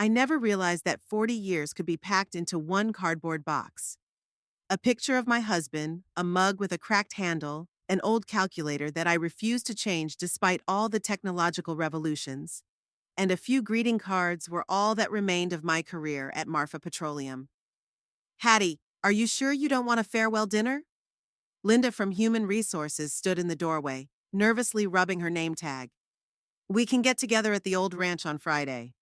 I never realized that 40 years could be packed into one cardboard box. A picture of my husband, a mug with a cracked handle, an old calculator that I refused to change despite all the technological revolutions, and a few greeting cards were all that remained of my career at Marfa Petroleum. Hattie, are you sure you don't want a farewell dinner? Linda from Human Resources stood in the doorway, nervously rubbing her name tag. We can get together at the old ranch on Friday.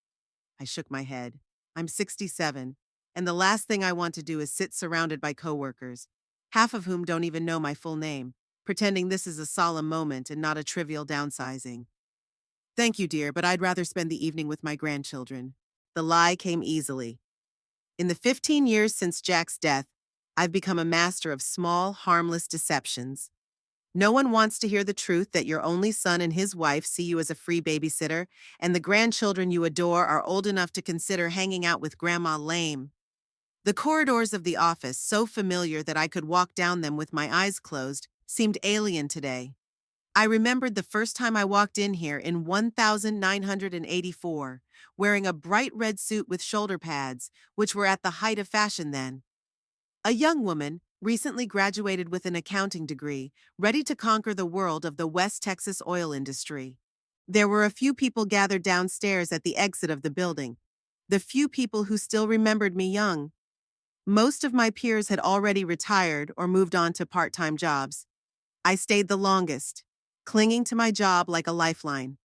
I shook my head. I'm 67, and the last thing I want to do is sit surrounded by coworkers, half of whom don't even know my full name, pretending this is a solemn moment and not a trivial downsizing. Thank you, dear, but I'd rather spend the evening with my grandchildren. The lie came easily. In the 15 years since Jack's death, I've become a master of small, harmless deceptions. No one wants to hear the truth that your only son and his wife see you as a free babysitter, and the grandchildren you adore are old enough to consider hanging out with Grandma lame. The corridors of the office, so familiar that I could walk down them with my eyes closed, seemed alien today. I remembered the first time I walked in here in 1984, wearing a bright red suit with shoulder pads, which were at the height of fashion then. A young woman, recently graduated with an accounting degree, ready to conquer the world of the West Texas oil industry. There were a few people gathered downstairs at the exit of the building. The few people who still remembered me young. Most of my peers had already retired or moved on to part-time jobs. I stayed the longest, clinging to my job like a lifeline.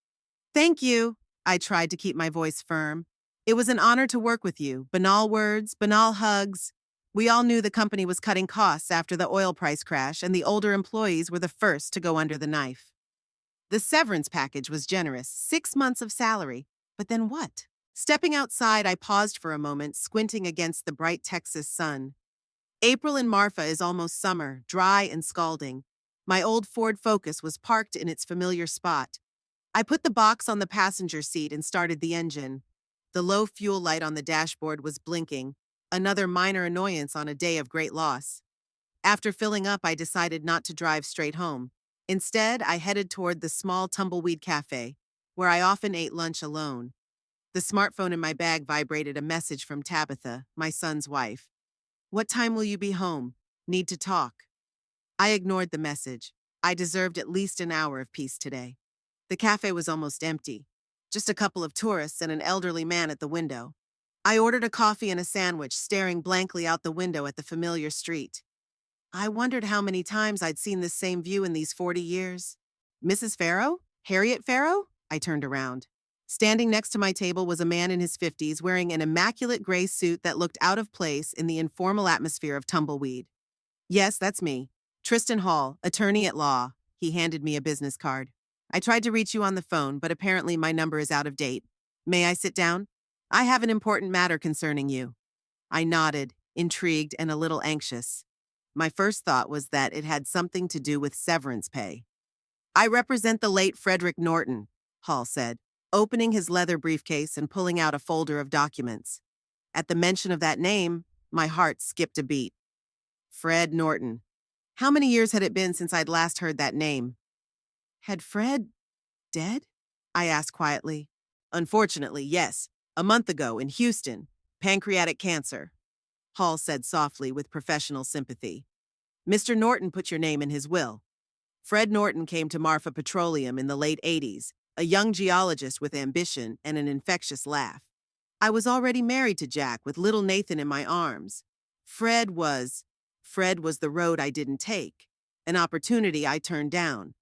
Thank you, I tried to keep my voice firm. It was an honor to work with you. Banal words, banal hugs. We all knew the company was cutting costs after the oil price crash, and the older employees were the first to go under the knife. The severance package was generous, 6 months of salary. But then what? Stepping outside, I paused for a moment, squinting against the bright Texas sun. April in Marfa is almost summer, dry and scalding. My old Ford Focus was parked in its familiar spot. I put the box on the passenger seat and started the engine. The low fuel light on the dashboard was blinking, another minor annoyance on a day of great loss. After filling up, I decided not to drive straight home. Instead, I headed toward the small Tumbleweed Cafe, where I often ate lunch alone. The smartphone in my bag vibrated a message from Tabitha, my son's wife. What time will you be home? Need to talk. I ignored the message. I deserved at least an hour of peace today. The cafe was almost empty. Just a couple of tourists and an elderly man at the window. I ordered a coffee and a sandwich, staring blankly out the window at the familiar street. I wondered how many times I'd seen this same view in these 40 years. Mrs. Farrow? Harriet Farrow? I turned around. Standing next to my table was a man in his 50s wearing an immaculate gray suit that looked out of place in the informal atmosphere of Tumbleweed. Yes, that's me. Tristan Hall, attorney at law. He handed me a business card. I tried to reach you on the phone, but apparently my number is out of date. May I sit down? I have an important matter concerning you. I nodded, intrigued and a little anxious. My first thought was that it had something to do with severance pay. I represent the late Frederick Norton, Hall said, opening his leather briefcase and pulling out a folder of documents. At the mention of that name, my heart skipped a beat. Fred Norton. How many years had it been since I'd last heard that name? Had Fred dead? I asked quietly. Unfortunately, yes. A month ago in Houston. Pancreatic cancer. Hall said softly with professional sympathy. Mr. Norton put your name in his will. Fred Norton came to Marfa Petroleum in the late 80s, a young geologist with ambition and an infectious laugh. I was already married to Jack with little Nathan in my arms. Fred was the road I didn't take, an opportunity I turned down.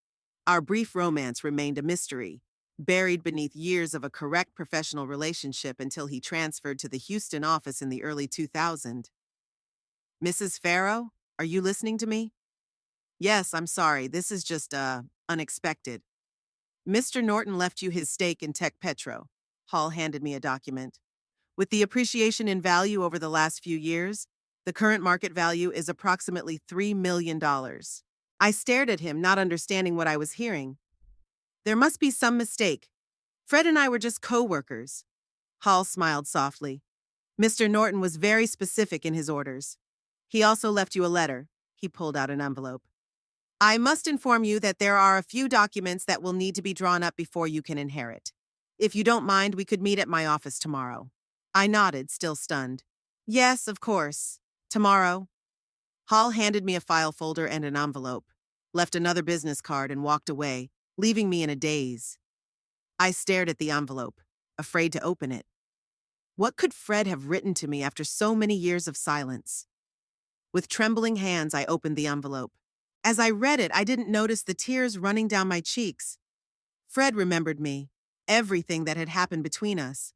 Our brief romance remained a mystery, buried beneath years of a correct professional relationship until he transferred to the Houston office in the early 2000s. Mrs. Farrow, are you listening to me? Yes, I'm sorry. This is just, unexpected. Mr. Norton left you his stake in Tech Petro. Hall handed me a document. With the appreciation in value over the last few years, the current market value is approximately $3 million. I stared at him, not understanding what I was hearing. There must be some mistake. Fred and I were just co-workers. Hall smiled softly. Mr. Norton was very specific in his orders. He also left you a letter. He pulled out an envelope. I must inform you that there are a few documents that will need to be drawn up before you can inherit. If you don't mind, we could meet at my office tomorrow. I nodded, still stunned. Yes, of course. Tomorrow. Hall handed me a file folder and an envelope, left another business card, and walked away, leaving me in a daze. I stared at the envelope, afraid to open it. What could Fred have written to me after so many years of silence? With trembling hands, I opened the envelope. As I read it, I didn't notice the tears running down my cheeks. Fred remembered me, everything that had happened between us.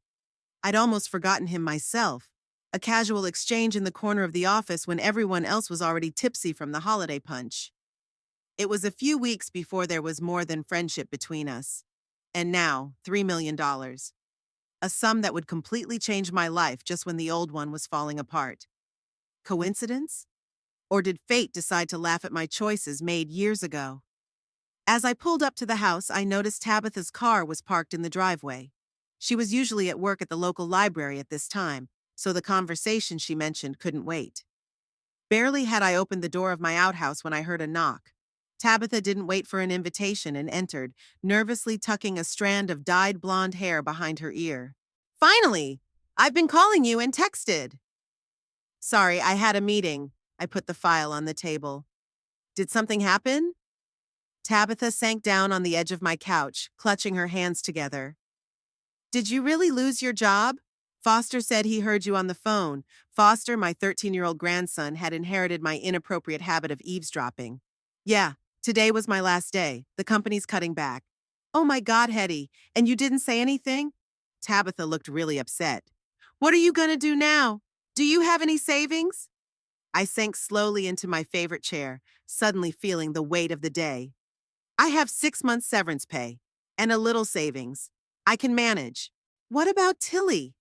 I'd almost forgotten him myself. A casual exchange in the corner of the office when everyone else was already tipsy from the holiday punch. It was a few weeks before there was more than friendship between us. And now, $3 million. A sum that would completely change my life just when the old one was falling apart. Coincidence? Or did fate decide to laugh at my choices made years ago? As I pulled up to the house, I noticed Tabitha's car was parked in the driveway. She was usually at work at the local library at this time, so the conversation she mentioned couldn't wait. Barely had I opened the door of my outhouse when I heard a knock. Tabitha didn't wait for an invitation and entered, nervously tucking a strand of dyed blonde hair behind her ear. Finally! I've been calling you and texted. Sorry, I had a meeting. I put the file on the table. Did something happen? Tabitha sank down on the edge of my couch, clutching her hands together. Did you really lose your job? Foster said he heard you on the phone. Foster, my 13-year-old grandson, had inherited my inappropriate habit of eavesdropping. Yeah, today was my last day. The company's cutting back. Oh my God, Hetty, and you didn't say anything? Tabitha looked really upset. What are you gonna do now? Do you have any savings? I sank slowly into my favorite chair, suddenly feeling the weight of the day. I have 6 months severance pay and a little savings. I can manage. What about Tilly?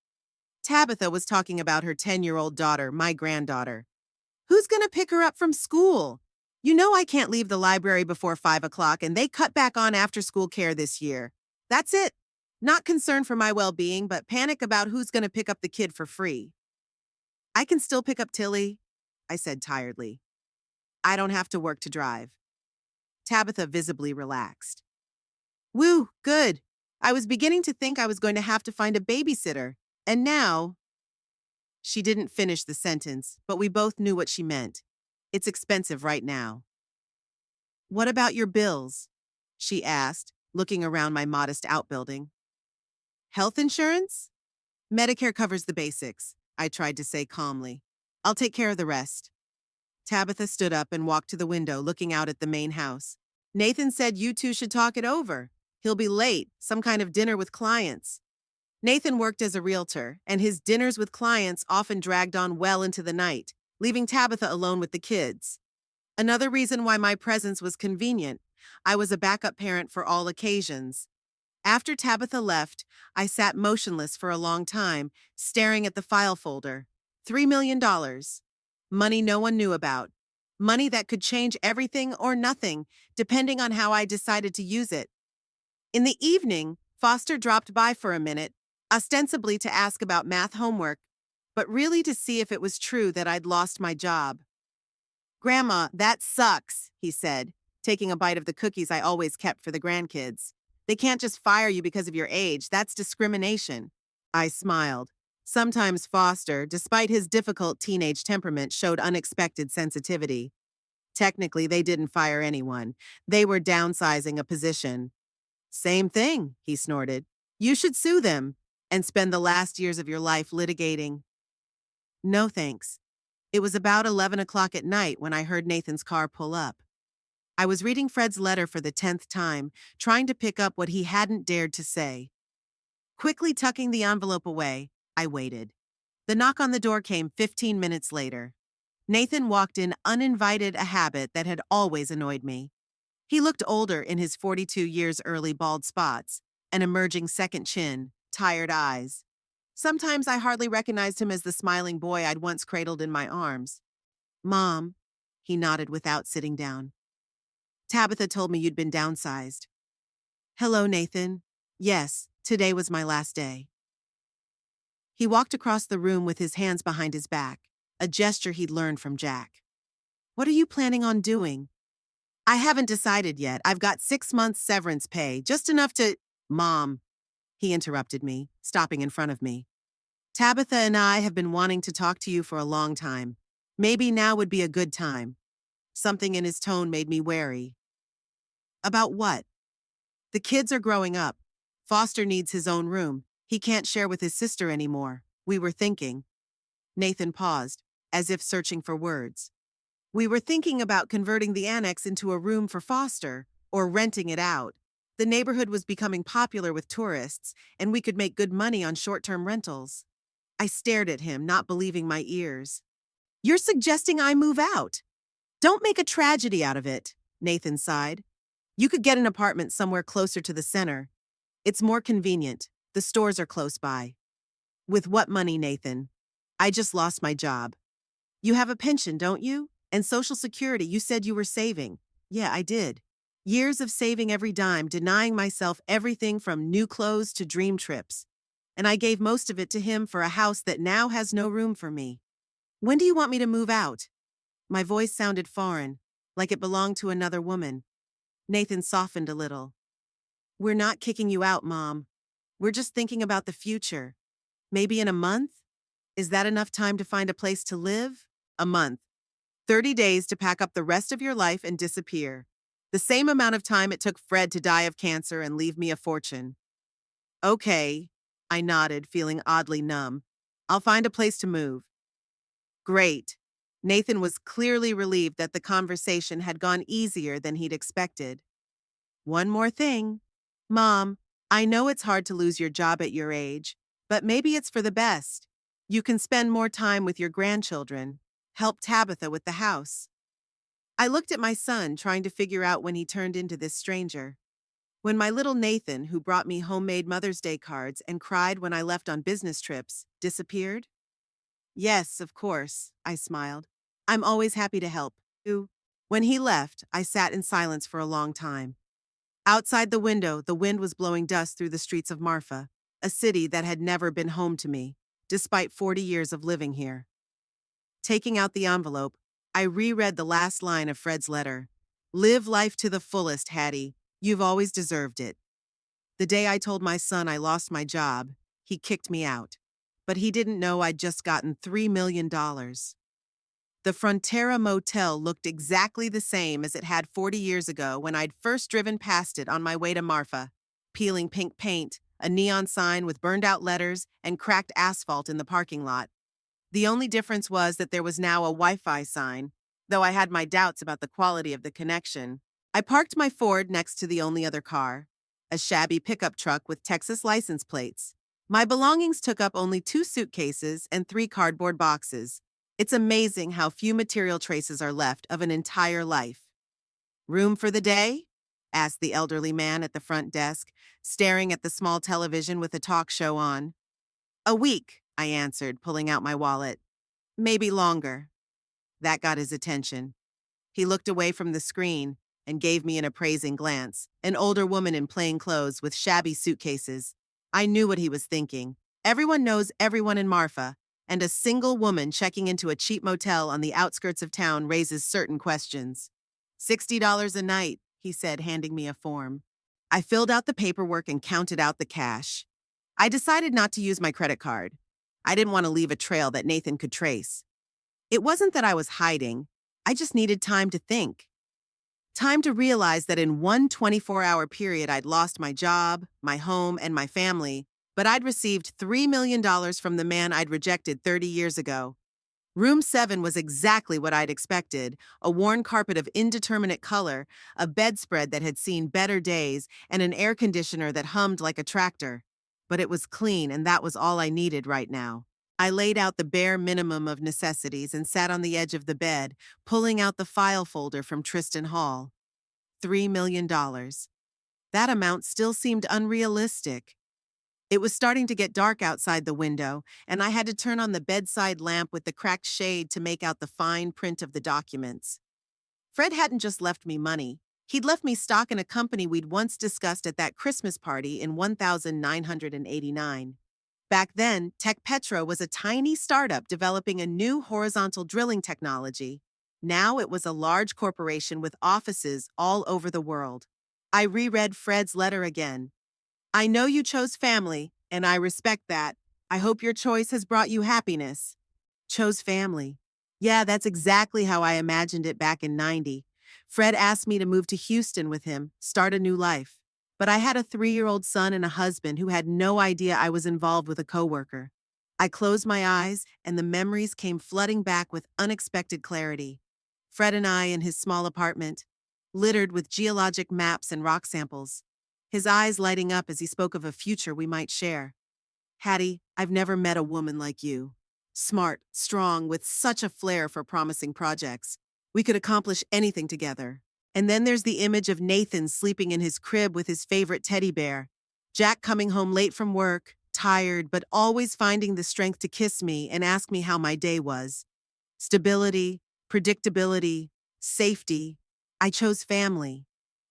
Tabitha was talking about her 10-year-old daughter, my granddaughter. Who's gonna pick her up from school? You know I can't leave the library before 5 o'clock, and they cut back on after-school care this year. That's it. Not concerned for my well-being, but panic about who's gonna pick up the kid for free. I can still pick up Tilly, I said tiredly. I don't have to work to drive. Tabitha visibly relaxed. Woo, good. I was beginning to think I was going to have to find a babysitter. And now… She didn't finish the sentence, but we both knew what she meant. It's expensive right now. What about your bills? She asked, looking around my modest outbuilding. Health insurance? Medicare covers the basics, I tried to say calmly. I'll take care of the rest. Tabitha stood up and walked to the window, looking out at the main house. Nathan said you two should talk it over. He'll be late, some kind of dinner with clients. Nathan worked as a realtor, and his dinners with clients often dragged on well into the night, leaving Tabitha alone with the kids. Another reason why my presence was convenient. I was a backup parent for all occasions. After Tabitha left, I sat motionless for a long time, staring at the file folder. $3 million. Money no one knew about. Money that could change everything or nothing, depending on how I decided to use it. In the evening, Foster dropped by for a minute, ostensibly to ask about math homework, but really to see if it was true that I'd lost my job. Grandma, that sucks, he said, taking a bite of the cookies I always kept for the grandkids. They can't just fire you because of your age. That's discrimination. I smiled. Sometimes Foster, despite his difficult teenage temperament, showed unexpected sensitivity. Technically, they didn't fire anyone. They were downsizing a position. Same thing, he snorted. You should sue them and spend the last years of your life litigating. No thanks. It was about 11 o'clock at night when I heard Nathan's car pull up. I was reading Fred's letter for the 10th time, trying to pick up what he hadn't dared to say. Quickly tucking the envelope away, I waited. The knock on the door came 15 minutes later. Nathan walked in uninvited, a habit that had always annoyed me. He looked older in his 42 years early bald spots, an emerging second chin, tired eyes. Sometimes I hardly recognized him as the smiling boy I'd once cradled in my arms. Mom, he nodded without sitting down. Tabitha told me you'd been downsized. Hello, Nathan. Yes, today was my last day. He walked across the room with his hands behind his back, a gesture he'd learned from Jack. What are you planning on doing? I haven't decided yet. I've got 6 months severance pay, just enough to… Mom, he interrupted me, stopping in front of me. Tabitha and I have been wanting to talk to you for a long time. Maybe now would be a good time. Something in his tone made me wary. About what? The kids are growing up. Foster needs his own room. He can't share with his sister anymore. We were thinking. Nathan paused, as if searching for words. We were thinking about converting the annex into a room for Foster, or renting it out. The neighborhood was becoming popular with tourists, and we could make good money on short-term rentals. I stared at him, not believing my ears. You're suggesting I move out? Don't make a tragedy out of it, Nathan sighed. You could get an apartment somewhere closer to the center. It's more convenient. The stores are close by. With what money, Nathan? I just lost my job. You have a pension, don't you? And Social Security, you said you were saving. Yeah, I did. Years of saving every dime, denying myself everything from new clothes to dream trips. And I gave most of it to him for a house that now has no room for me. When do you want me to move out? My voice sounded foreign, like it belonged to another woman. Nathan softened a little. We're not kicking you out, Mom. We're just thinking about the future. Maybe in a month? Is that enough time to find a place to live? A month. 30 days to pack up the rest of your life and disappear. The same amount of time it took Fred to die of cancer and leave me a fortune. Okay, I nodded, feeling oddly numb. I'll find a place to move. Great. Nathan was clearly relieved that the conversation had gone easier than he'd expected. One more thing. Mom, I know it's hard to lose your job at your age, but maybe it's for the best. You can spend more time with your grandchildren. Help Tabitha with the house. I looked at my son, trying to figure out when he turned into this stranger. When my little Nathan, who brought me homemade Mother's Day cards and cried when I left on business trips, disappeared? Yes, of course, I smiled. I'm always happy to help. When he left, I sat in silence for a long time. Outside the window, the wind was blowing dust through the streets of Marfa, a city that had never been home to me, despite 40 years of living here. Taking out the envelope, I reread the last line of Fred's letter. Live life to the fullest, Hattie. You've always deserved it. The day I told my son I lost my job, he kicked me out. But he didn't know I'd just gotten $3 million. The Frontera Motel looked exactly the same as it had 40 years ago when I'd first driven past it on my way to Marfa. Peeling pink paint, a neon sign with burned-out letters, and cracked asphalt in the parking lot. The only difference was that there was now a Wi-Fi sign, though I had my doubts about the quality of the connection. I parked my Ford next to the only other car, a shabby pickup truck with Texas license plates. My belongings took up only 2 suitcases and 3 cardboard boxes. It's amazing how few material traces are left of an entire life. Room for the day? Asked the elderly man at the front desk, staring at the small television with a talk show on. A week, I answered, pulling out my wallet. Maybe longer. That got his attention. He looked away from the screen and gave me an appraising glance, an older woman in plain clothes with shabby suitcases. I knew what he was thinking. Everyone knows everyone in Marfa, and a single woman checking into a cheap motel on the outskirts of town raises certain questions. $60 a night, he said, handing me a form. I filled out the paperwork and counted out the cash. I decided not to use my credit card. I didn't want to leave a trail that Nathan could trace. It wasn't that I was hiding. I just needed time to think. Time to realize that in one 24-hour period I'd lost my job, my home, and my family, but I'd received $3 million from the man I'd rejected 30 years ago. Room 7 was exactly what I'd expected, a worn carpet of indeterminate color, a bedspread that had seen better days, and an air conditioner that hummed like a tractor. But it was clean, and that was all I needed right now. I laid out the bare minimum of necessities and sat on the edge of the bed, pulling out the file folder from Tristan Hall. $3 million. That amount still seemed unrealistic. It was starting to get dark outside the window, and I had to turn on the bedside lamp with the cracked shade to make out the fine print of the documents. Fred hadn't just left me money. He'd left me stock in a company we'd once discussed at that Christmas party in 1989. Back then, Tech Petra was a tiny startup developing a new horizontal drilling technology. Now it was a large corporation with offices all over the world. I reread Fred's letter again. I know you chose family, and I respect that, I hope your choice has brought you happiness. Chose family. Yeah, that's exactly how I imagined it back in '90. Fred asked me to move to Houston with him, start a new life. But I had a 3-year-old son and a husband who had no idea I was involved with a coworker. I closed my eyes, and the memories came flooding back with unexpected clarity. Fred and I in his small apartment, littered with geologic maps and rock samples, his eyes lighting up as he spoke of a future we might share. Hattie, I've never met a woman like you. Smart, strong, with such a flair for promising projects. We could accomplish anything together. And then there's the image of Nathan sleeping in his crib with his favorite teddy bear. Jack coming home late from work, tired, but always finding the strength to kiss me and ask me how my day was. Stability, predictability, safety. I chose family.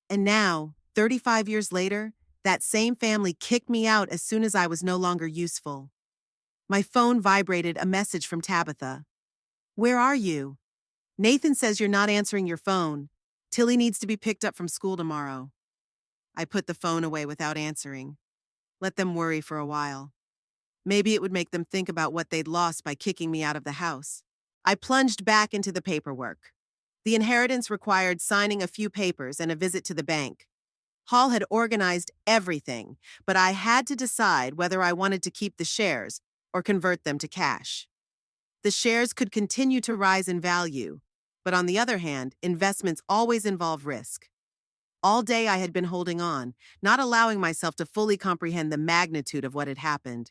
And now, 35 years later, that same family kicked me out as soon as I was no longer useful. My phone vibrated a message from Tabitha. Where are you? Nathan says you're not answering your phone. Tilly needs to be picked up from school tomorrow. I put the phone away without answering. Let them worry for a while. Maybe it would make them think about what they'd lost by kicking me out of the house. I plunged back into the paperwork. The inheritance required signing a few papers and a visit to the bank. Hall had organized everything, but I had to decide whether I wanted to keep the shares or convert them to cash. The shares could continue to rise in value, but on the other hand, investments always involve risk. All day I had been holding on, not allowing myself to fully comprehend the magnitude of what had happened.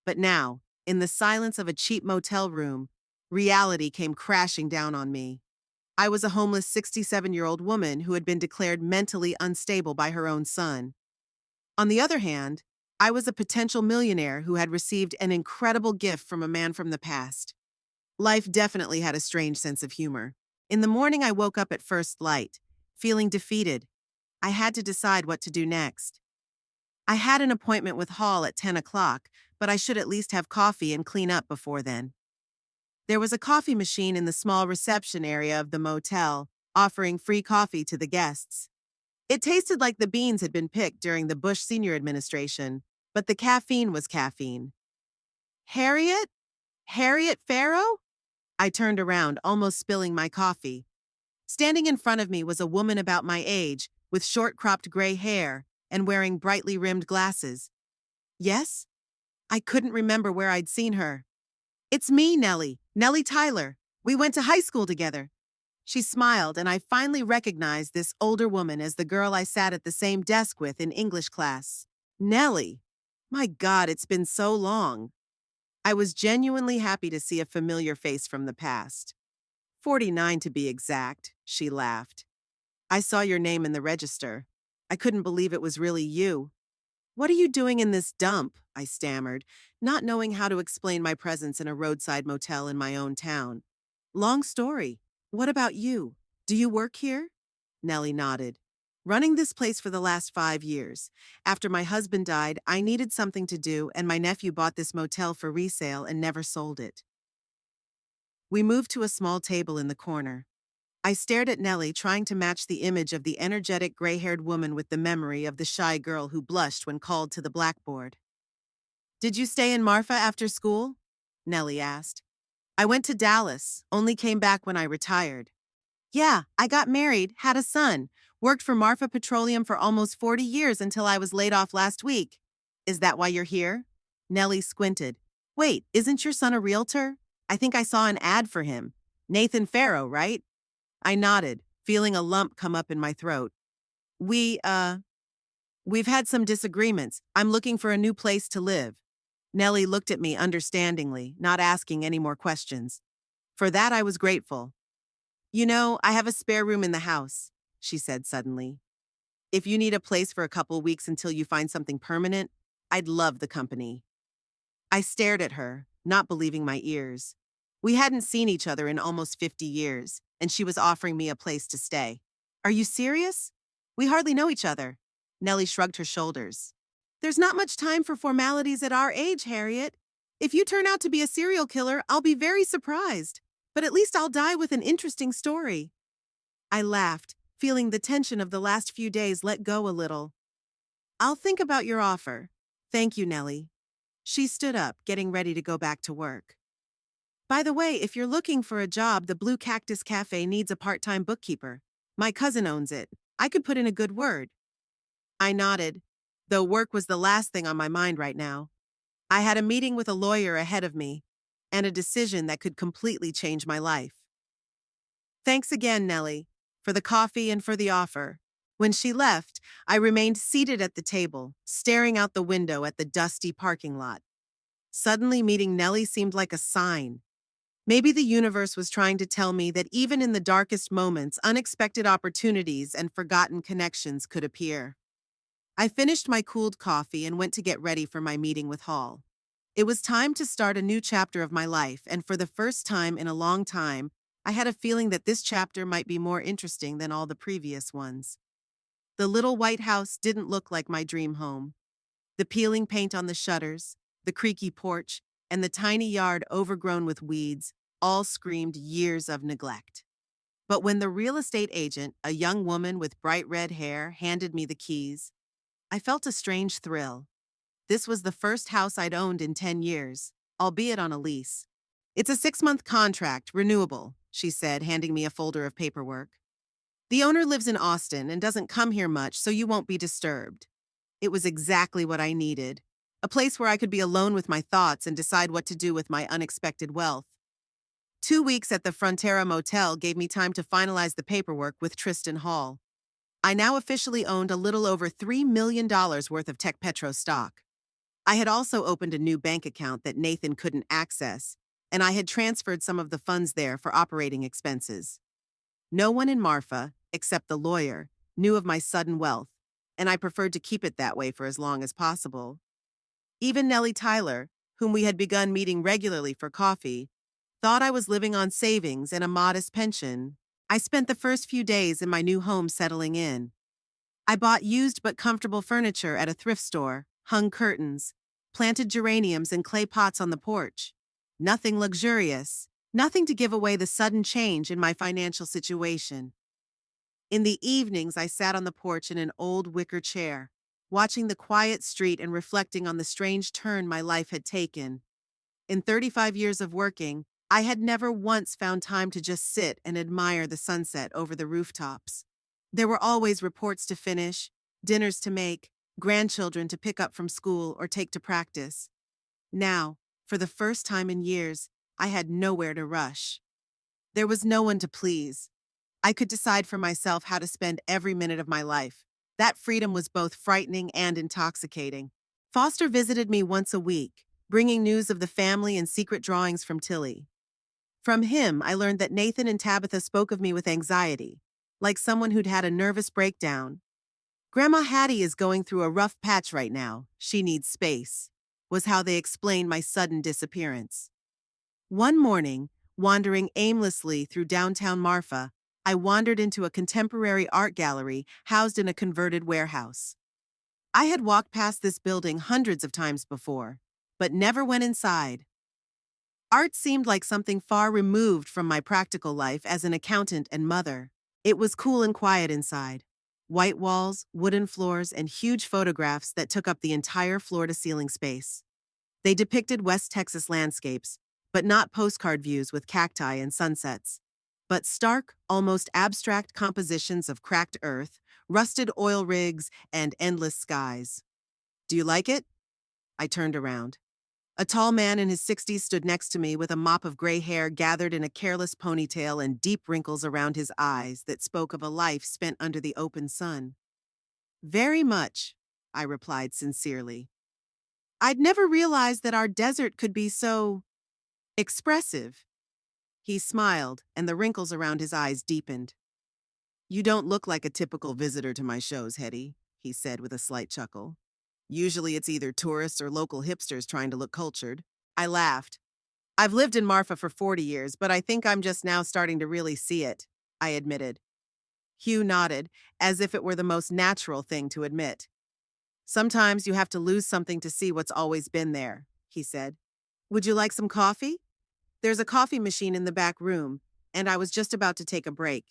But now, in the silence of a cheap motel room, reality came crashing down on me. I was a homeless 67-year-old woman who had been declared mentally unstable by her own son. On the other hand, I was a potential millionaire who had received an incredible gift from a man from the past. Life definitely had a strange sense of humor. In the morning, I woke up at first light, feeling defeated. I had to decide what to do next. I had an appointment with Hall at 10 o'clock, but I should at least have coffee and clean up before then. There was a coffee machine in the small reception area of the motel, offering free coffee to the guests. It tasted like the beans had been picked during the Bush Senior administration, but the caffeine was caffeine. Harriet? Harriet Farrow? I turned around, almost spilling my coffee. Standing in front of me was a woman about my age, with short-cropped gray hair and wearing brightly rimmed glasses. Yes? I couldn't remember where I'd seen her. It's me, Nellie. Nellie Tyler. We went to high school together. She smiled, and I finally recognized this older woman as the girl I sat at the same desk with in English class. Nellie. My God, it's been so long. I was genuinely happy to see a familiar face from the past. 49 to be exact, she laughed. I saw your name in the register. I couldn't believe it was really you. What are you doing in this dump? I stammered, not knowing how to explain my presence in a roadside motel in my own town. Long story. What about you? Do you work here? Nellie nodded. Running this place for the last 5 years. After my husband died, I needed something to do, and my nephew bought this motel for resale and never sold it. We moved to a small table in the corner. I stared at Nellie, trying to match the image of the energetic gray-haired woman with the memory of the shy girl who blushed when called to the blackboard. Did you stay in Marfa after school? Nellie asked. I went to Dallas, only came back when I retired. Yeah, I got married, had a son, worked for Marfa Petroleum for almost 40 years until I was laid off last week. Is that why you're here? Nellie squinted. Wait, isn't your son a realtor? I think I saw an ad for him. Nathan Farrow, right? I nodded, feeling a lump come up in my throat. We've had some disagreements. I'm looking for a new place to live. Nellie looked at me understandingly, not asking any more questions. For that, I was grateful. You know, I have a spare room in the house, she said suddenly. If you need a place for a couple weeks until you find something permanent, I'd love the company. I stared at her, not believing my ears. We hadn't seen each other in almost 50 years, and she was offering me a place to stay. Are you serious? We hardly know each other. Nellie shrugged her shoulders. There's not much time for formalities at our age, Harriet. If you turn out to be a serial killer, I'll be very surprised. But at least I'll die with an interesting story. I laughed, feeling the tension of the last few days let go a little. I'll think about your offer. Thank you, Nellie. She stood up, getting ready to go back to work. By the way, if you're looking for a job, the Blue Cactus Cafe needs a part-time bookkeeper. My cousin owns it. I could put in a good word. I nodded, though work was the last thing on my mind right now. I had a meeting with a lawyer ahead of me, and a decision that could completely change my life. Thanks again, Nellie, for the coffee and for the offer. When she left, I remained seated at the table, staring out the window at the dusty parking lot. Suddenly, meeting Nellie seemed like a sign. Maybe the universe was trying to tell me that even in the darkest moments, unexpected opportunities and forgotten connections could appear. I finished my cooled coffee and went to get ready for my meeting with Hall. It was time to start a new chapter of my life, and for the first time in a long time, I had a feeling that this chapter might be more interesting than all the previous ones. The little white house didn't look like my dream home. The peeling paint on the shutters, the creaky porch, and the tiny yard overgrown with weeds all screamed years of neglect. But when the real estate agent, a young woman with bright red hair, handed me the keys, I felt a strange thrill. This was the first house I'd owned in 10 years, albeit on a lease. It's a 6-month contract, renewable, she said, handing me a folder of paperwork. The owner lives in Austin and doesn't come here much, so you won't be disturbed. It was exactly what I needed. A place where I could be alone with my thoughts and decide what to do with my unexpected wealth. 2 weeks at the Frontera Motel gave me time to finalize the paperwork with Tristan Hall. I now officially owned a little over $3 million worth of Tech Petro stock. I had also opened a new bank account that Nathan couldn't access, and I had transferred some of the funds there for operating expenses. No one in Marfa, except the lawyer, knew of my sudden wealth, and I preferred to keep it that way for as long as possible. Even Nellie Tyler, whom we had begun meeting regularly for coffee, thought I was living on savings and a modest pension. I spent the first few days in my new home settling in. I bought used but comfortable furniture at a thrift store, hung curtains, planted geraniums in clay pots on the porch. Nothing luxurious, nothing to give away the sudden change in my financial situation. In the evenings, I sat on the porch in an old wicker chair, watching the quiet street and reflecting on the strange turn my life had taken. In 35 years of working, I had never once found time to just sit and admire the sunset over the rooftops. There were always reports to finish, dinners to make, grandchildren to pick up from school or take to practice. Now, for the first time in years, I had nowhere to rush. There was no one to please. I could decide for myself how to spend every minute of my life. That freedom was both frightening and intoxicating. Foster visited me once a week, bringing news of the family and secret drawings from Tilly. From him, I learned that Nathan and Tabitha spoke of me with anxiety, like someone who'd had a nervous breakdown. Grandma Hattie is going through a rough patch right now. She needs space, was how they explained my sudden disappearance. One morning, wandering aimlessly through downtown Marfa, I wandered into a contemporary art gallery housed in a converted warehouse. I had walked past this building hundreds of times before, but never went inside. Art seemed like something far removed from my practical life as an accountant and mother. It was cool and quiet inside. White walls, wooden floors, and huge photographs that took up the entire floor-to-ceiling space. They depicted West Texas landscapes, but not postcard views with cacti and sunsets, but stark, almost abstract compositions of cracked earth, rusted oil rigs, and endless skies. Do you like it? I turned around. A tall man in his 60s stood next to me with a mop of gray hair gathered in a careless ponytail and deep wrinkles around his eyes that spoke of a life spent under the open sun. Very much, I replied sincerely. I'd never realized that our desert could be so expressive. He smiled, and the wrinkles around his eyes deepened. You don't look like a typical visitor to my shows, Hetty, he said with a slight chuckle. Usually it's either tourists or local hipsters trying to look cultured. I laughed. I've lived in Marfa for 40 years, but I think I'm just now starting to really see it, I admitted. Hugh nodded, as if it were the most natural thing to admit. Sometimes you have to lose something to see what's always been there, he said. Would you like some coffee? There's a coffee machine in the back room, and I was just about to take a break.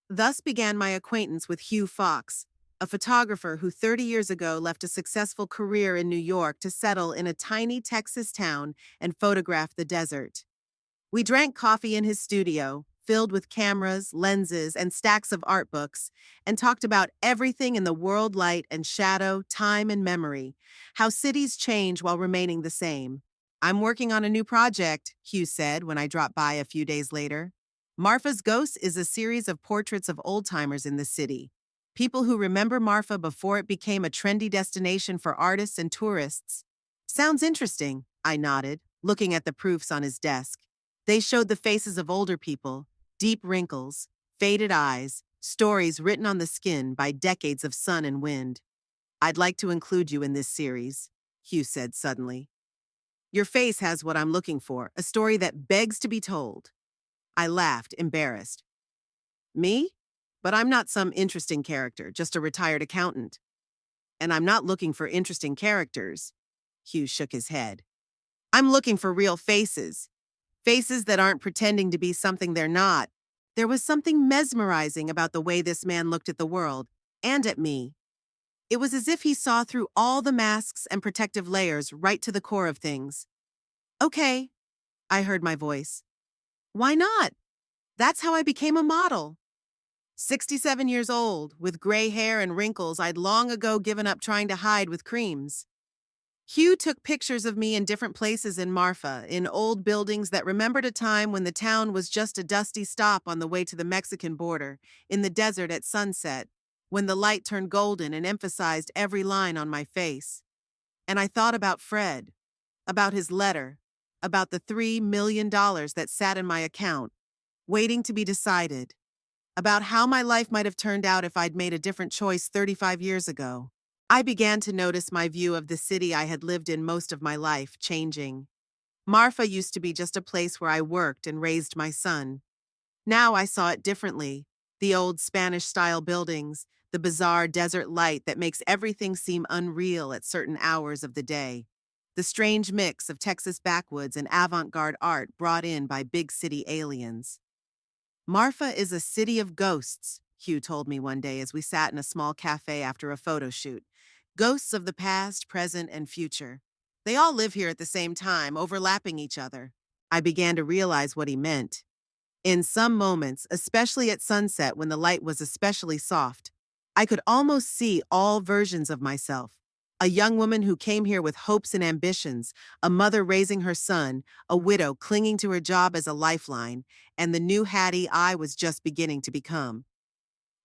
Thus began my acquaintance with Hugh Fox, a photographer who 30 years ago left a successful career in New York to settle in a tiny Texas town and photograph the desert. We drank coffee in his studio, filled with cameras, lenses, and stacks of art books, and talked about everything in the world: light and shadow, time and memory, how cities change while remaining the same. I'm working on a new project, Hugh said when I dropped by a few days later. Marfa's Ghosts is a series of portraits of old-timers in the city. People who remember Marfa before it became a trendy destination for artists and tourists. Sounds interesting, I nodded, looking at the proofs on his desk. They showed the faces of older people, deep wrinkles, faded eyes, stories written on the skin by decades of sun and wind. I'd like to include you in this series, Hugh said suddenly. Your face has what I'm looking for, a story that begs to be told. I laughed, embarrassed. Me? But I'm not some interesting character, just a retired accountant. And I'm not looking for interesting characters. Hugh shook his head. I'm looking for real faces. Faces that aren't pretending to be something they're not. There was something mesmerizing about the way this man looked at the world, and at me. It was as if he saw through all the masks and protective layers right to the core of things. Okay, I heard my voice. Why not? That's how I became a model. 67 years old, with gray hair and wrinkles I'd long ago given up trying to hide with creams. Hugh took pictures of me in different places in Marfa, in old buildings that remembered a time when the town was just a dusty stop on the way to the Mexican border, in the desert at sunset, when the light turned golden and emphasized every line on my face. And I thought about Fred, about his letter, about the $3 million that sat in my account, waiting to be decided, about how my life might have turned out if I'd made a different choice 35 years ago. I began to notice my view of the city I had lived in most of my life changing. Marfa used to be just a place where I worked and raised my son. Now I saw it differently. The old Spanish-style buildings, the bizarre desert light that makes everything seem unreal at certain hours of the day. The strange mix of Texas backwoods and avant-garde art brought in by big city aliens. Marfa is a city of ghosts, Hugh told me one day as we sat in a small cafe after a photo shoot. Ghosts of the past, present, and future. They all live here at the same time, overlapping each other. I began to realize what he meant. In some moments, especially at sunset when the light was especially soft, I could almost see all versions of myself. A young woman who came here with hopes and ambitions, a mother raising her son, a widow clinging to her job as a lifeline, and the new Hattie I was just beginning to become.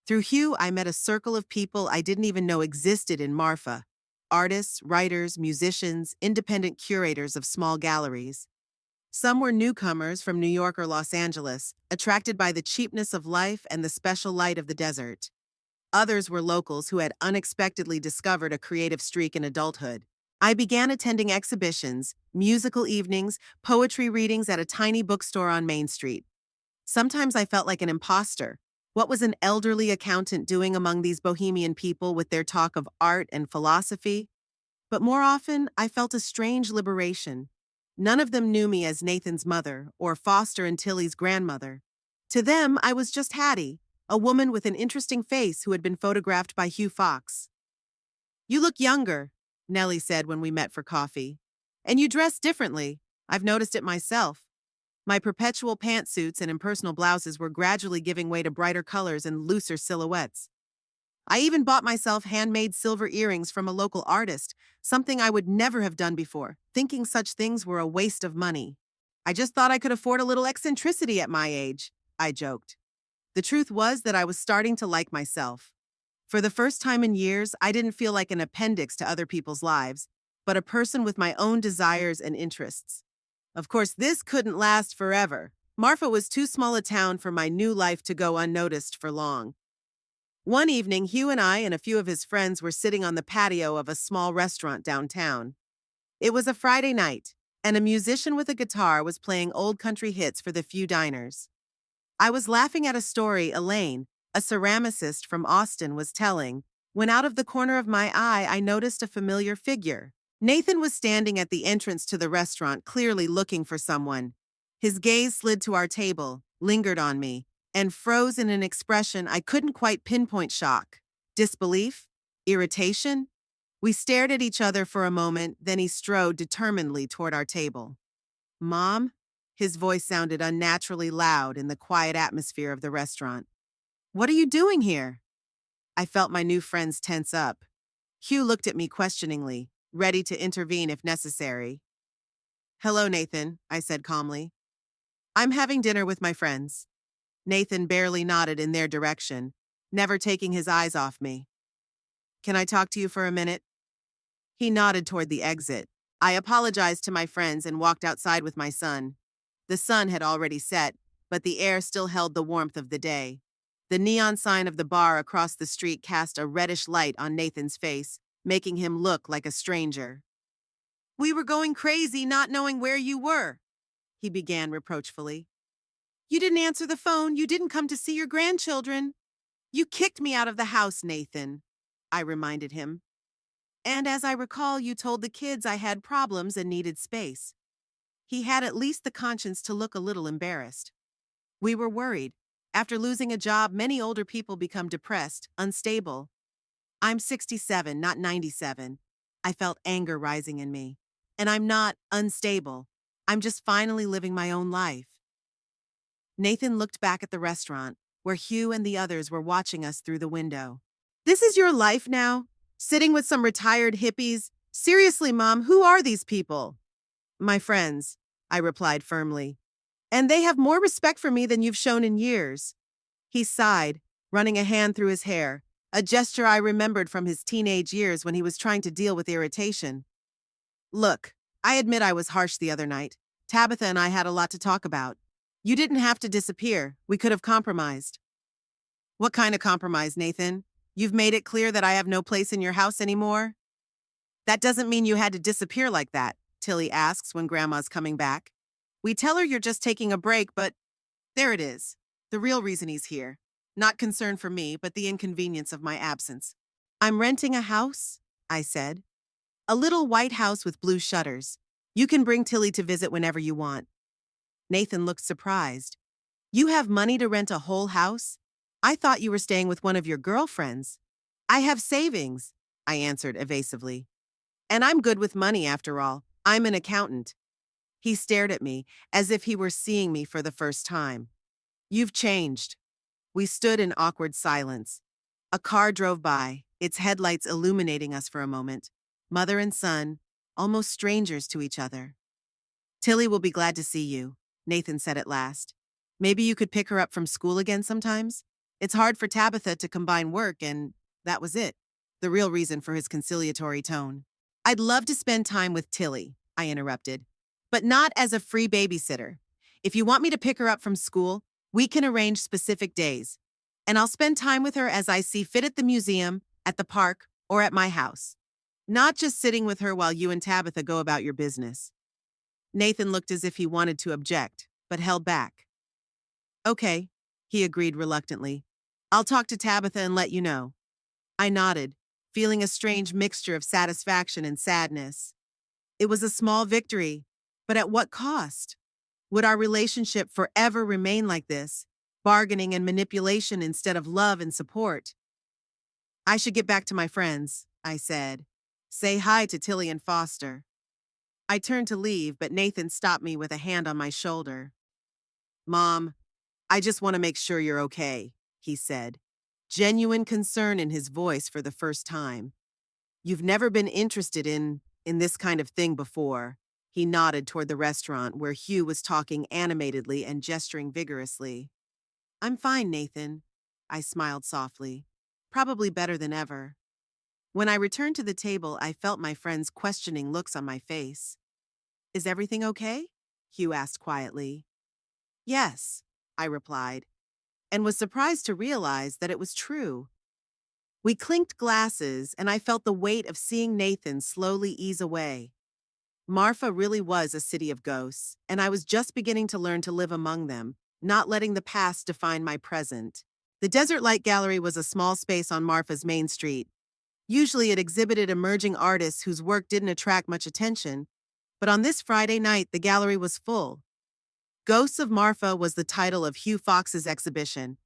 Through Hugh, I met a circle of people I didn't even know existed in Marfa. Artists, writers, musicians, independent curators of small galleries. Some were newcomers from New York or Los Angeles, attracted by the cheapness of life and the special light of the desert. Others were locals who had unexpectedly discovered a creative streak in adulthood. I began attending exhibitions, musical evenings, poetry readings at a tiny bookstore on Main Street. Sometimes I felt like an imposter. What was an elderly accountant doing among these bohemian people with their talk of art and philosophy? But more often, I felt a strange liberation. None of them knew me as Nathan's mother or Foster and Tilly's grandmother. To them, I was just Hattie, a woman with an interesting face who had been photographed by Hugh Fox. You look younger, Nellie said when we met for coffee. And you dress differently. I've noticed it myself. My perpetual pantsuits and impersonal blouses were gradually giving way to brighter colors and looser silhouettes. I even bought myself handmade silver earrings from a local artist, something I would never have done before, thinking such things were a waste of money. I just thought I could afford a little eccentricity at my age, I joked. The truth was that I was starting to like myself. For the first time in years, I didn't feel like an appendix to other people's lives, but a person with my own desires and interests. Of course, this couldn't last forever. Marfa was too small a town for my new life to go unnoticed for long. One evening, Hugh and I and a few of his friends were sitting on the patio of a small restaurant downtown. It was a Friday night, and a musician with a guitar was playing old country hits for the few diners. I was laughing at a story Elaine, a ceramicist from Austin, was telling, when out of the corner of my eye I noticed a familiar figure. Nathan was standing at the entrance to the restaurant, clearly looking for someone. His gaze slid to our table, lingered on me, and froze in an expression I couldn't quite pinpoint: shock, disbelief, Irritation? We stared at each other for a moment, then he strode determinedly toward our table. Mom? His voice sounded unnaturally loud in the quiet atmosphere of the restaurant. What are you doing here? I felt my new friends tense up. Hugh looked at me questioningly, ready to intervene if necessary. Hello, Nathan, I said calmly. I'm having dinner with my friends. Nathan barely nodded in their direction, never taking his eyes off me. Can I talk to you for a minute? He nodded toward the exit. I apologized to my friends and walked outside with my son. The sun had already set, but the air still held the warmth of the day. The neon sign of the bar across the street cast a reddish light on Nathan's face, making him look like a stranger. We were going crazy not knowing where you were, he began reproachfully. You didn't answer the phone. You didn't come to see your grandchildren. You kicked me out of the house, Nathan, I reminded him. And as I recall, you told the kids I had problems and needed space. He had at least the conscience to look a little embarrassed. We were worried. After losing a job, many older people become depressed, unstable. I'm 67, not 97. I felt anger rising in me. And I'm not unstable. I'm just finally living my own life. Nathan looked back at the restaurant, where Hugh and the others were watching us through the window. This is your life now? Sitting with some retired hippies? Seriously, Mom, who are these people? My friends, I replied firmly. And they have more respect for me than you've shown in years. He sighed, running a hand through his hair, a gesture I remembered from his teenage years when he was trying to deal with irritation. Look, I admit I was harsh the other night. Tabitha and I had a lot to talk about. You didn't have to disappear. We could have compromised. What kind of compromise, Nathan? You've made it clear that I have no place in your house anymore? That doesn't mean you had to disappear like that, Tilly asks when Grandma's coming back. We tell her you're just taking a break, but there it is. The real reason he's here. Not concern for me, but the inconvenience of my absence. I'm renting a house, I said. A little white house with blue shutters. You can bring Tilly to visit whenever you want. Nathan looked surprised. You have money to rent a whole house? I thought you were staying with one of your girlfriends. I have savings, I answered evasively. And I'm good with money after all. I'm an accountant. He stared at me as if he were seeing me for the first time. You've changed. We stood in awkward silence. A car drove by, its headlights illuminating us for a moment. Mother and son, almost strangers to each other. Tilly will be glad to see you, Nathan said at last. Maybe you could pick her up from school again sometimes? It's hard for Tabitha to combine work, and that was it. The real reason for his conciliatory tone. I'd love to spend time with Tilly, I interrupted, but not as a free babysitter. If you want me to pick her up from school, we can arrange specific days, and I'll spend time with her as I see fit at the museum, at the park, or at my house. Not just sitting with her while you and Tabitha go about your business. Nathan looked as if he wanted to object, but held back. Okay, he agreed reluctantly. I'll talk to Tabitha and let you know. I nodded, feeling a strange mixture of satisfaction and sadness. It was a small victory, but at what cost? Would our relationship forever remain like this, bargaining and manipulation instead of love and support? I should get back to my friends, I said. Say hi to Tilly and Foster. I turned to leave, but Nathan stopped me with a hand on my shoulder. Mom, I just want to make sure you're okay, he said, genuine concern in his voice for the first time. You've never been interested in this kind of thing before. He nodded toward the restaurant where Hugh was talking animatedly and gesturing vigorously. I'm fine, Nathan, I smiled softly. Probably better than ever. When I returned to the table, I felt my friend's questioning looks on my face. Is everything okay? Hugh asked quietly. Yes, I replied, and was surprised to realize that it was true. We clinked glasses, and I felt the weight of seeing Nathan slowly ease away. Marfa really was a city of ghosts, and I was just beginning to learn to live among them, not letting the past define my present. The Desert Light Gallery was a small space on Marfa's main street. Usually it exhibited emerging artists whose work didn't attract much attention, but on this Friday night the gallery was full. Ghosts of Marfa was the title of Hugh Fox's exhibition.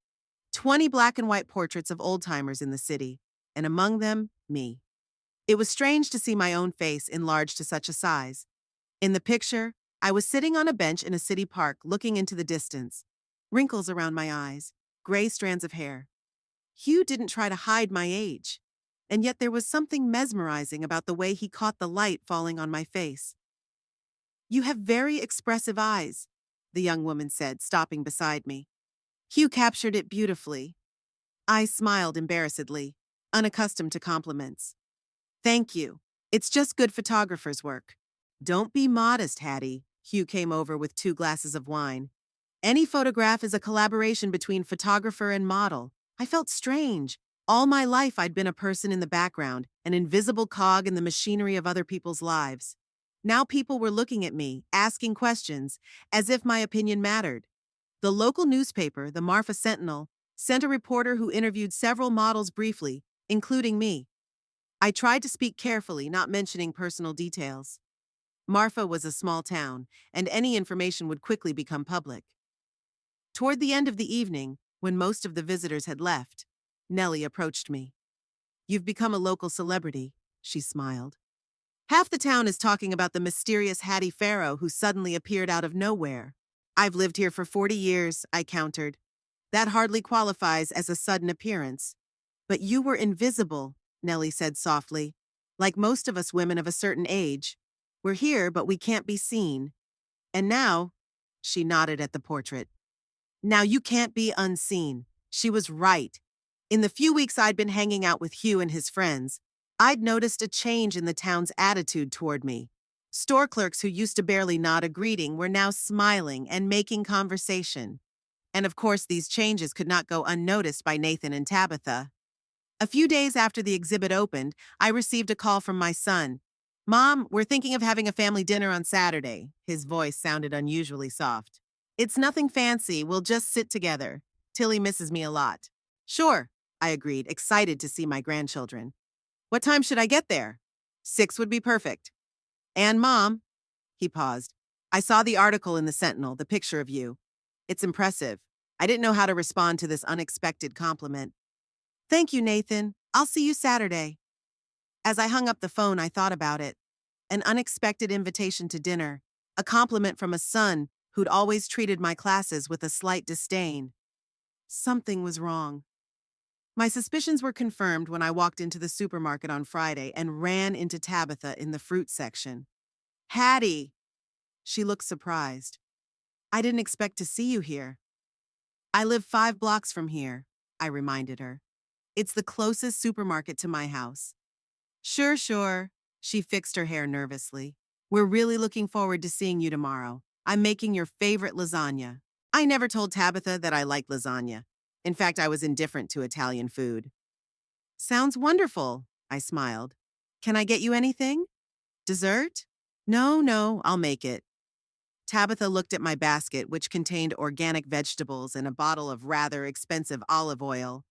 20 black and white portraits of old-timers in the city, and among them, me. It was strange to see my own face enlarged to such a size. In the picture, I was sitting on a bench in a city park looking into the distance. Wrinkles around my eyes, gray strands of hair. Hugh didn't try to hide my age. And yet there was something mesmerizing about the way he caught the light falling on my face. "You have very expressive eyes," the young woman said, stopping beside me. Hugh captured it beautifully. I smiled embarrassedly, unaccustomed to compliments. "Thank you. It's just good photographer's work." "Don't be modest, Hattie." Hugh came over with 2 glasses of wine. "Any photograph is a collaboration between photographer and model." I felt strange. All my life I'd been a person in the background, an invisible cog in the machinery of other people's lives. Now people were looking at me, asking questions, as if my opinion mattered. The local newspaper, the Marfa Sentinel, sent a reporter who interviewed several models briefly, including me. I tried to speak carefully, not mentioning personal details. Marfa was a small town, and any information would quickly become public. Toward the end of the evening, when most of the visitors had left, Nellie approached me. "You've become a local celebrity," she smiled. "Half the town is talking about the mysterious Hattie Farrow who suddenly appeared out of nowhere." "I've lived here for 40 years, I countered. "That hardly qualifies as a sudden appearance." "But you were invisible," Nellie said softly. "Like most of us women of a certain age. We're here, but we can't be seen. And now," she nodded at the portrait, "now you can't be unseen." She was right. In the few weeks I'd been hanging out with Hugh and his friends, I'd noticed a change in the town's attitude toward me. Store clerks who used to barely nod a greeting were now smiling and making conversation. And of course, these changes could not go unnoticed by Nathan and Tabitha. A few days after the exhibit opened, I received a call from my son. "Mom, we're thinking of having a family dinner on Saturday." His voice sounded unusually soft. "It's nothing fancy, we'll just sit together. Tilly misses me a lot." "Sure," I agreed, excited to see my grandchildren. "What time should I get there?" "6 would be perfect." "And Mom," he paused, "I saw the article in the Sentinel, the picture of you. It's impressive. I didn't know how to respond to this unexpected compliment." "Thank you, Nathan. I'll see you Saturday." As I hung up the phone, I thought about it. An unexpected invitation to dinner, a compliment from a son who'd always treated my classes with a slight disdain. Something was wrong. My suspicions were confirmed when I walked into the supermarket on Friday and ran into Tabitha in the fruit section. "Hattie!" She looked surprised. "I didn't expect to see you here." "I live 5 blocks from here," I reminded her. "It's the closest supermarket to my house." "Sure, sure." She fixed her hair nervously. "We're really looking forward to seeing you tomorrow. I'm making your favorite lasagna." I never told Tabitha that I liked lasagna. In fact, I was indifferent to Italian food. "Sounds wonderful," I smiled. "Can I get you anything? Dessert?" "No, no, I'll make it." Tabitha looked at my basket, which contained organic vegetables and a bottle of rather expensive olive oil.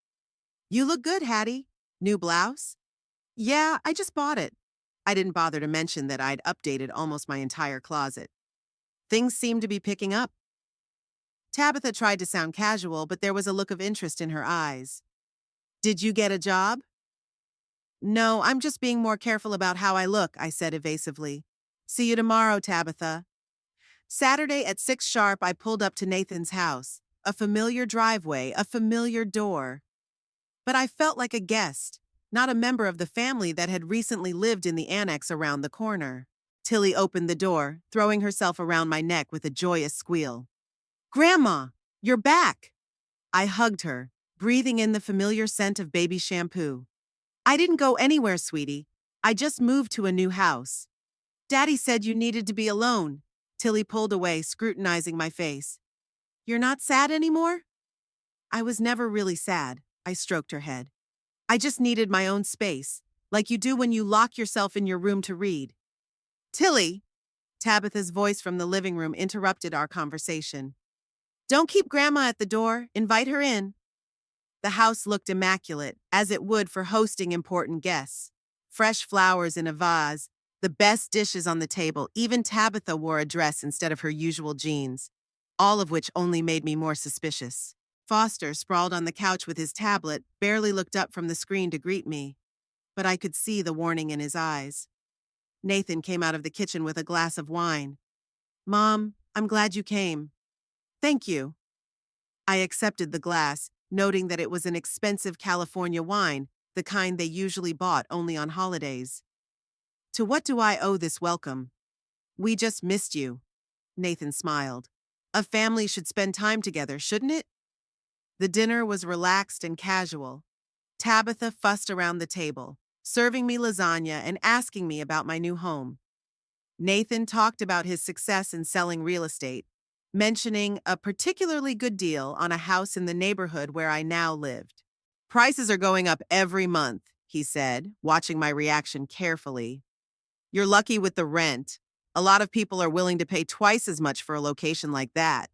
"You look good, Hattie. New blouse?" "Yeah, I just bought it." I didn't bother to mention that I'd updated almost my entire closet. Things seemed to be picking up. Tabitha tried to sound casual, but there was a look of interest in her eyes. "Did you get a job?" "No, I'm just being more careful about how I look," I said evasively. "See you tomorrow, Tabitha." Saturday at 6 sharp, I pulled up to Nathan's house. A familiar driveway, a familiar door. But I felt like a guest, not a member of the family that had recently lived in the annex around the corner. Tilly opened the door, throwing herself around my neck with a joyous squeal. "Grandma, you're back!" I hugged her, breathing in the familiar scent of baby shampoo. "I didn't go anywhere, sweetie. I just moved to a new house." "Daddy said you needed to be alone." Tilly pulled away, scrutinizing my face. "You're not sad anymore?" "I was never really sad," I stroked her head. "I just needed my own space, like you do when you lock yourself in your room to read." "Tilly!" Tabitha's voice from the living room interrupted our conversation. "Don't keep Grandma at the door. Invite her in." The house looked immaculate, as it would for hosting important guests. Fresh flowers in a vase, the best dishes on the table, even Tabitha wore a dress instead of her usual jeans, all of which only made me more suspicious. Foster, sprawled on the couch with his tablet, barely looked up from the screen to greet me. but I could see the warning in his eyes. Nathan came out of the kitchen with a glass of wine. Mom, I'm glad you came. Thank you. I accepted the glass, noting that it was an expensive California wine, the kind they usually bought only on holidays. To what do I owe this welcome? We just missed you. Nathan smiled. A family should spend time together, shouldn't it? The dinner was relaxed and casual. Tabitha fussed around the table, serving me lasagna and asking me about my new home. Nathan talked about his success in selling real estate, mentioning a particularly good deal on a house in the neighborhood where I now lived. Prices are going up every month, he said, watching my reaction carefully. You're lucky with the rent. A lot of people are willing to pay twice as much for a location like that.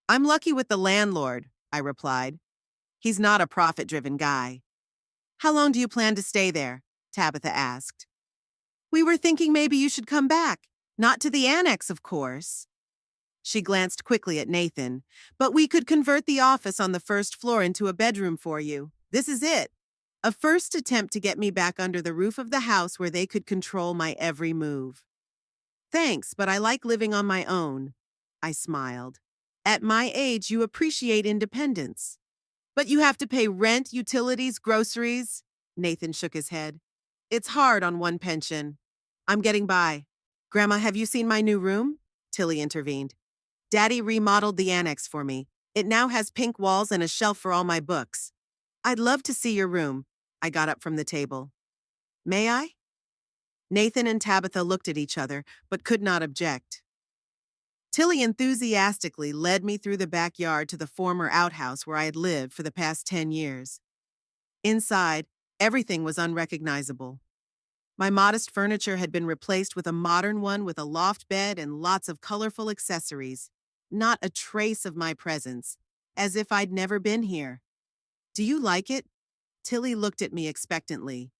I'm lucky with the landlord, I replied. He's not a profit-driven guy. How long do you plan to stay there? Tabitha asked. We were thinking maybe you should come back. Not to the annex, of course. She glanced quickly at Nathan. But we could convert the office on the first floor into a bedroom for you. This is it. A first attempt to get me back under the roof of the house where they could control my every move. Thanks, but I like living on my own. I smiled. At my age, you appreciate independence. But you have to pay rent, utilities, groceries. Nathan shook his head. It's hard on one pension. I'm getting by. Grandma, have you seen my new room? Tilly intervened. Daddy remodeled the annex for me. It now has pink walls and a shelf for all my books. I'd love to see your room. I got up from the table. May I? Nathan and Tabitha looked at each other, but could not object. Tilly enthusiastically led me through the backyard to the former outhouse where I had lived for the past 10 years. Inside, everything was unrecognizable. My modest furniture had been replaced with a modern one with a loft bed and lots of colorful accessories. Not a trace of my presence, as if I'd never been here. Do you like it? Tilly looked at me expectantly.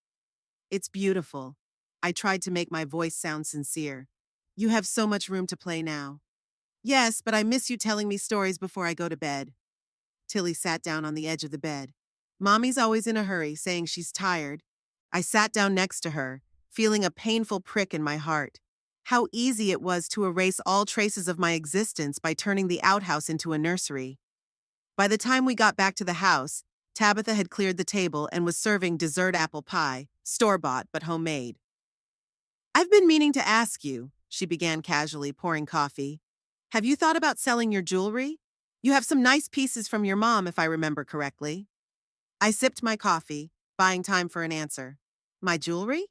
It's beautiful. I tried to make my voice sound sincere. You have so much room to play now. Yes, but I miss you telling me stories before I go to bed. Tilly sat down on the edge of the bed. Mommy's always in a hurry, saying she's tired. I sat down next to her, feeling a painful prick in my heart. How easy it was to erase all traces of my existence by turning the outhouse into a nursery. By the time we got back to the house, Tabitha had cleared the table and was serving dessert apple pie, store-bought but homemade. I've been meaning to ask you, she began casually, pouring coffee. Have you thought about selling your jewelry? You have some nice pieces from your mom, if I remember correctly. I sipped my coffee, buying time for an answer. My jewelry?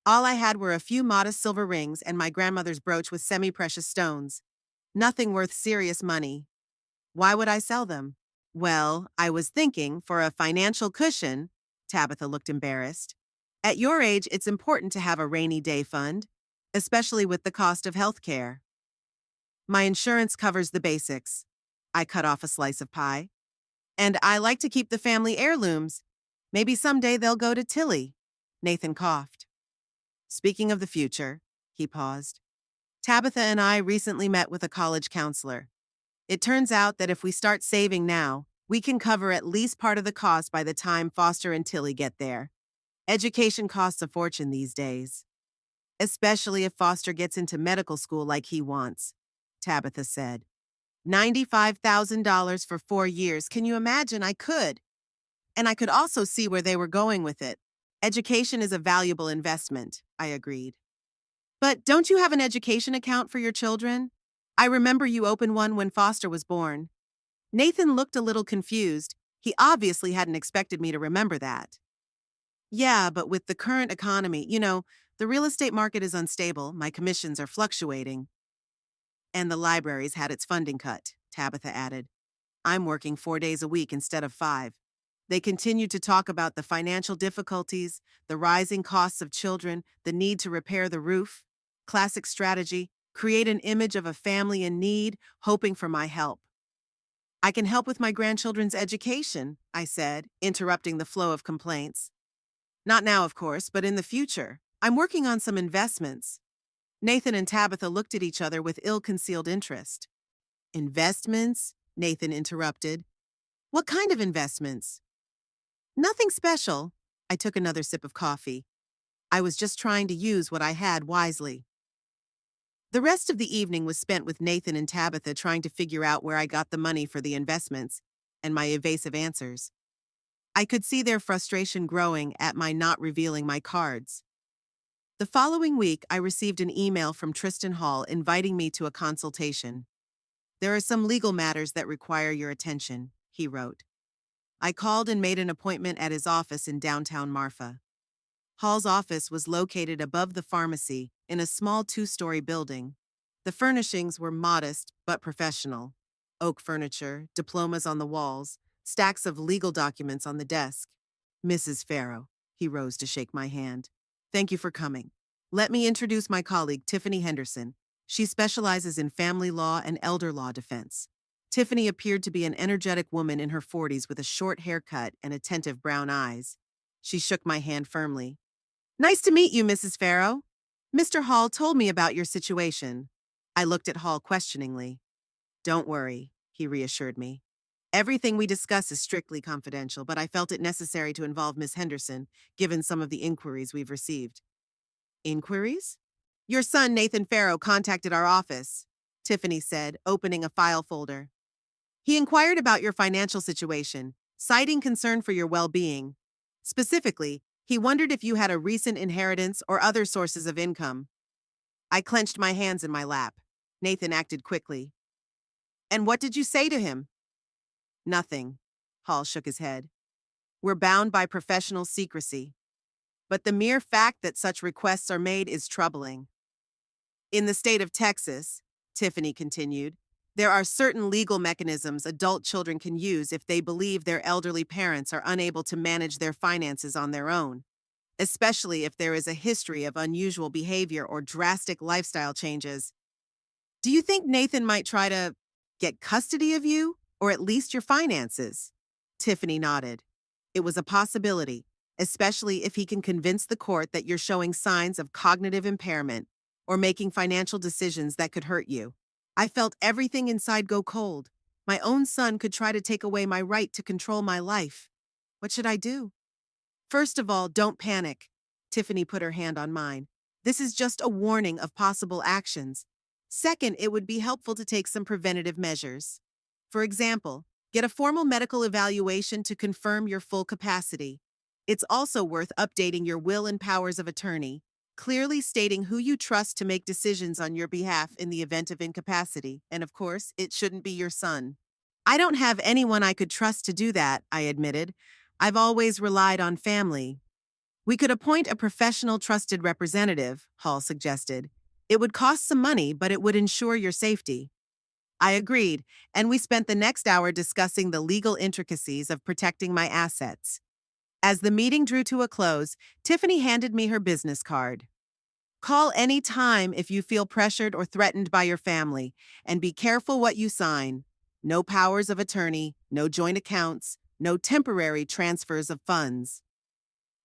All I had were a few modest silver rings and my grandmother's brooch with semi-precious stones. Nothing worth serious money. Why would I sell them? Well, I was thinking for a financial cushion. Tabitha looked embarrassed. At your age, it's important to have a rainy day fund, especially with the cost of health care. My insurance covers the basics. I cut off a slice of pie. And I like to keep the family heirlooms. Maybe someday they'll go to Tilly. Nathan coughed. Speaking of the future, he paused. Tabitha and I recently met with a college counselor. It turns out that if we start saving now, we can cover at least part of the cost by the time Foster and Tilly get there. Education costs a fortune these days. Especially if Foster gets into medical school like he wants, Tabitha said. $95,000 for 4 years. Can you imagine? I could. And I could also see where they were going with it. Education is a valuable investment, I agreed. But don't you have an education account for your children? I remember you opened one when Foster was born. Nathan looked a little confused. He obviously hadn't expected me to remember that. Yeah, but with the current economy, the real estate market is unstable, my commissions are fluctuating. And the library's had its funding cut, Tabitha added. I'm working 4 days a week instead of 5. They continued to talk about the financial difficulties, the rising costs of children, the need to repair the roof. Classic strategy, create an image of a family in need, hoping for my help. I can help with my grandchildren's education, I said, interrupting the flow of complaints. Not now, of course, but in the future. I'm working on some investments. Nathan and Tabitha looked at each other with ill-concealed interest. Investments? Nathan interrupted. What kind of investments? Nothing special. I took another sip of coffee. I was just trying to use what I had wisely. The rest of the evening was spent with Nathan and Tabitha trying to figure out where I got the money for the investments and my evasive answers. I could see their frustration growing at my not revealing my cards. The following week, I received an email from Tristan Hall inviting me to a consultation. "There are some legal matters that require your attention," he wrote. I called and made an appointment at his office in downtown Marfa. Hall's office was located above the pharmacy in a small two-story building. The furnishings were modest but professional. Oak furniture, diplomas on the walls, stacks of legal documents on the desk. "Mrs. Farrow," he rose to shake my hand. "Thank you for coming. Let me introduce my colleague, Tiffany Henderson. She specializes in family law and elder law defense." Tiffany appeared to be an energetic woman in her 40s with a short haircut and attentive brown eyes. She shook my hand firmly. "Nice to meet you, Mrs. Farrow. Mr. Hall told me about your situation." I looked at Hall questioningly. "Don't worry," he reassured me. "Everything we discuss is strictly confidential, but I felt it necessary to involve Miss Henderson, given some of the inquiries we've received." "Inquiries?" "Your son, Nathan Farrow, contacted our office," Tiffany said, opening a file folder. "He inquired about your financial situation, citing concern for your well-being. Specifically, he wondered if you had a recent inheritance or other sources of income." I clenched my hands in my lap. Nathan acted quickly. "And what did you say to him?" "Nothing." Hall shook his head. "We're bound by professional secrecy. But the mere fact that such requests are made is troubling. In the state of Texas," Tiffany continued, "there are certain legal mechanisms adult children can use if they believe their elderly parents are unable to manage their finances on their own, especially if there is a history of unusual behavior or drastic lifestyle changes. Do you think Nathan might try to get custody of you, or at least your finances?" Tiffany nodded. "It was a possibility, especially if he can convince the court that you're showing signs of cognitive impairment or making financial decisions that could hurt you." I felt everything inside go cold. My own son could try to take away my right to control my life. What should I do? "First of all, don't panic." Tiffany put her hand on mine. "This is just a warning of possible actions. Second, it would be helpful to take some preventative measures. For example, get a formal medical evaluation to confirm your full capacity. It's also worth updating your will and powers of attorney, clearly stating who you trust to make decisions on your behalf in the event of incapacity, and of course, it shouldn't be your son." "I don't have anyone I could trust to do that," I admitted. "I've always relied on family." "We could appoint a professional trusted representative," Hall suggested. "It would cost some money, but it would ensure your safety." I agreed, and we spent the next hour discussing the legal intricacies of protecting my assets. As the meeting drew to a close, Tiffany handed me her business card. "Call any time if you feel pressured or threatened by your family, and be careful what you sign. No powers of attorney, no joint accounts, no temporary transfers of funds."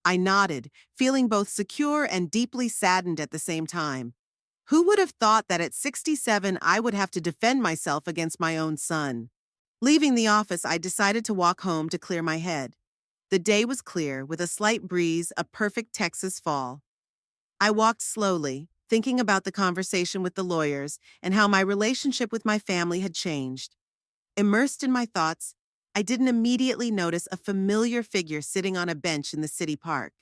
I nodded, feeling both secure and deeply saddened at the same time. Who would have thought that at 67 I would have to defend myself against my own son? Leaving the office, I decided to walk home to clear my head. The day was clear, with a slight breeze, a perfect Texas fall. I walked slowly, thinking about the conversation with the lawyers and how my relationship with my family had changed. Immersed in my thoughts, I didn't immediately notice a familiar figure sitting on a bench in the city park.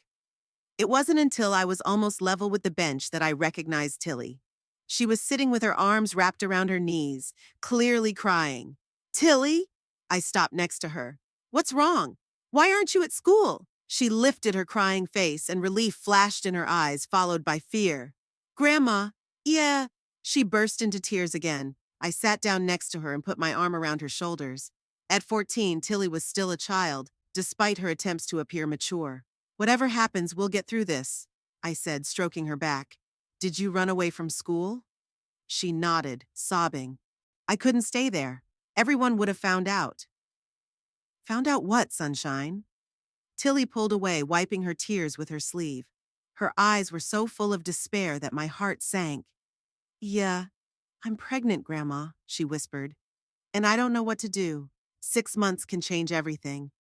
It wasn't until I was almost level with the bench that I recognized Tilly. She was sitting with her arms wrapped around her knees, clearly crying. "Tilly?" I stopped next to her. "What's wrong? Why aren't you at school?" She lifted her crying face, and relief flashed in her eyes, followed by fear. "Grandma, yeah." She burst into tears again. I sat down next to her and put my arm around her shoulders. At 14, Tilly was still a child, despite her attempts to appear mature. "Whatever happens, we'll get through this," I said, stroking her back. "Did you run away from school?" She nodded, sobbing. "I couldn't stay there. Everyone would have found out." "Found out what, Sunshine?" Tilly pulled away, wiping her tears with her sleeve. Her eyes were so full of despair that my heart sank. "Yeah, I'm pregnant, Grandma," she whispered. "And I don't know what to do. 6 months can change everything."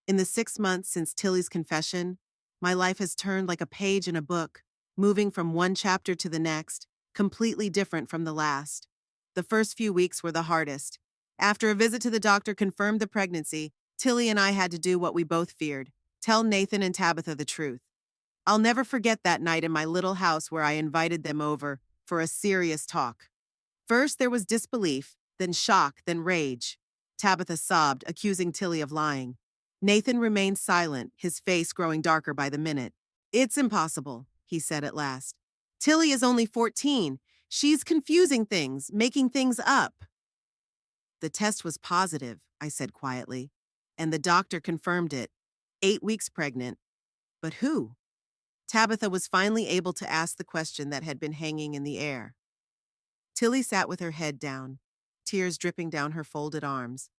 In the 6 months since Tilly's confession, My life has turned like a page in a book, moving from one chapter to the next, completely different from the last. The first few weeks were the hardest. After a visit to the doctor confirmed the pregnancy, Tilly and I had to do what we both feared: tell Nathan and Tabitha the truth. I'll never forget that night in my little house where I invited them over for a serious talk. First, there was disbelief, then shock, then rage. Tabitha sobbed, accusing Tilly of lying. Nathan remained silent, his face growing darker by the minute. "It's impossible," he said at last. "Tilly is only 14. She's confusing things, making things up." "The test was positive," I said quietly, "and the doctor confirmed it. 8 weeks pregnant. But who?" Tabitha was finally able to ask the question that had been hanging in the air. Tilly sat with her head down, tears dripping down her folded arms.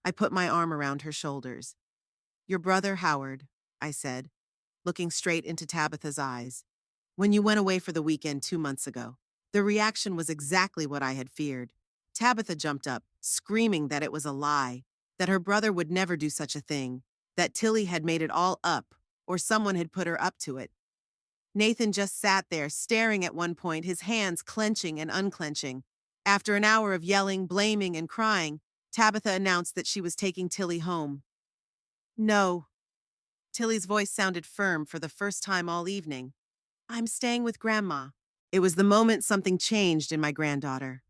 I put my arm around her shoulders. "Your brother, Howard," I said, looking straight into Tabitha's eyes. "When you went away for the weekend 2 months ago." The reaction was exactly what I had feared. Tabitha jumped up, screaming that it was a lie, that her brother would never do such a thing, that Tilly had made it all up, or someone had put her up to it. Nathan just sat there, staring at one point, his hands clenching and unclenching. After an hour of yelling, blaming, and crying, Tabitha announced that she was taking Tilly home. "No." Tilly's voice sounded firm for the first time all evening. "I'm staying with Grandma." It was the moment something changed in my granddaughter.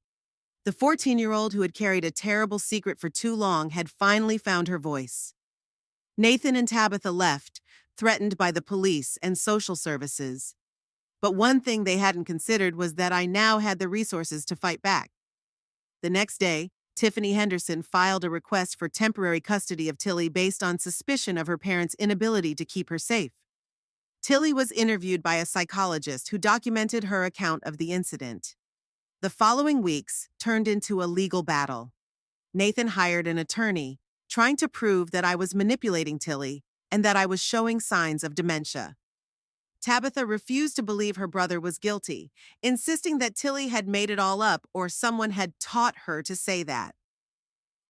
The 14-year-old who had carried a terrible secret for too long had finally found her voice. Nathan and Tabitha left, threatened by the police and social services. But one thing they hadn't considered was that I now had the resources to fight back. The next day, Tiffany Henderson filed a request for temporary custody of Tilly based on suspicion of her parents' inability to keep her safe. Tilly was interviewed by a psychologist who documented her account of the incident. The following weeks turned into a legal battle. Nathan hired an attorney, trying to prove that I was manipulating Tilly and that I was showing signs of dementia. Tabitha refused to believe her brother was guilty, insisting that Tilly had made it all up or someone had taught her to say that.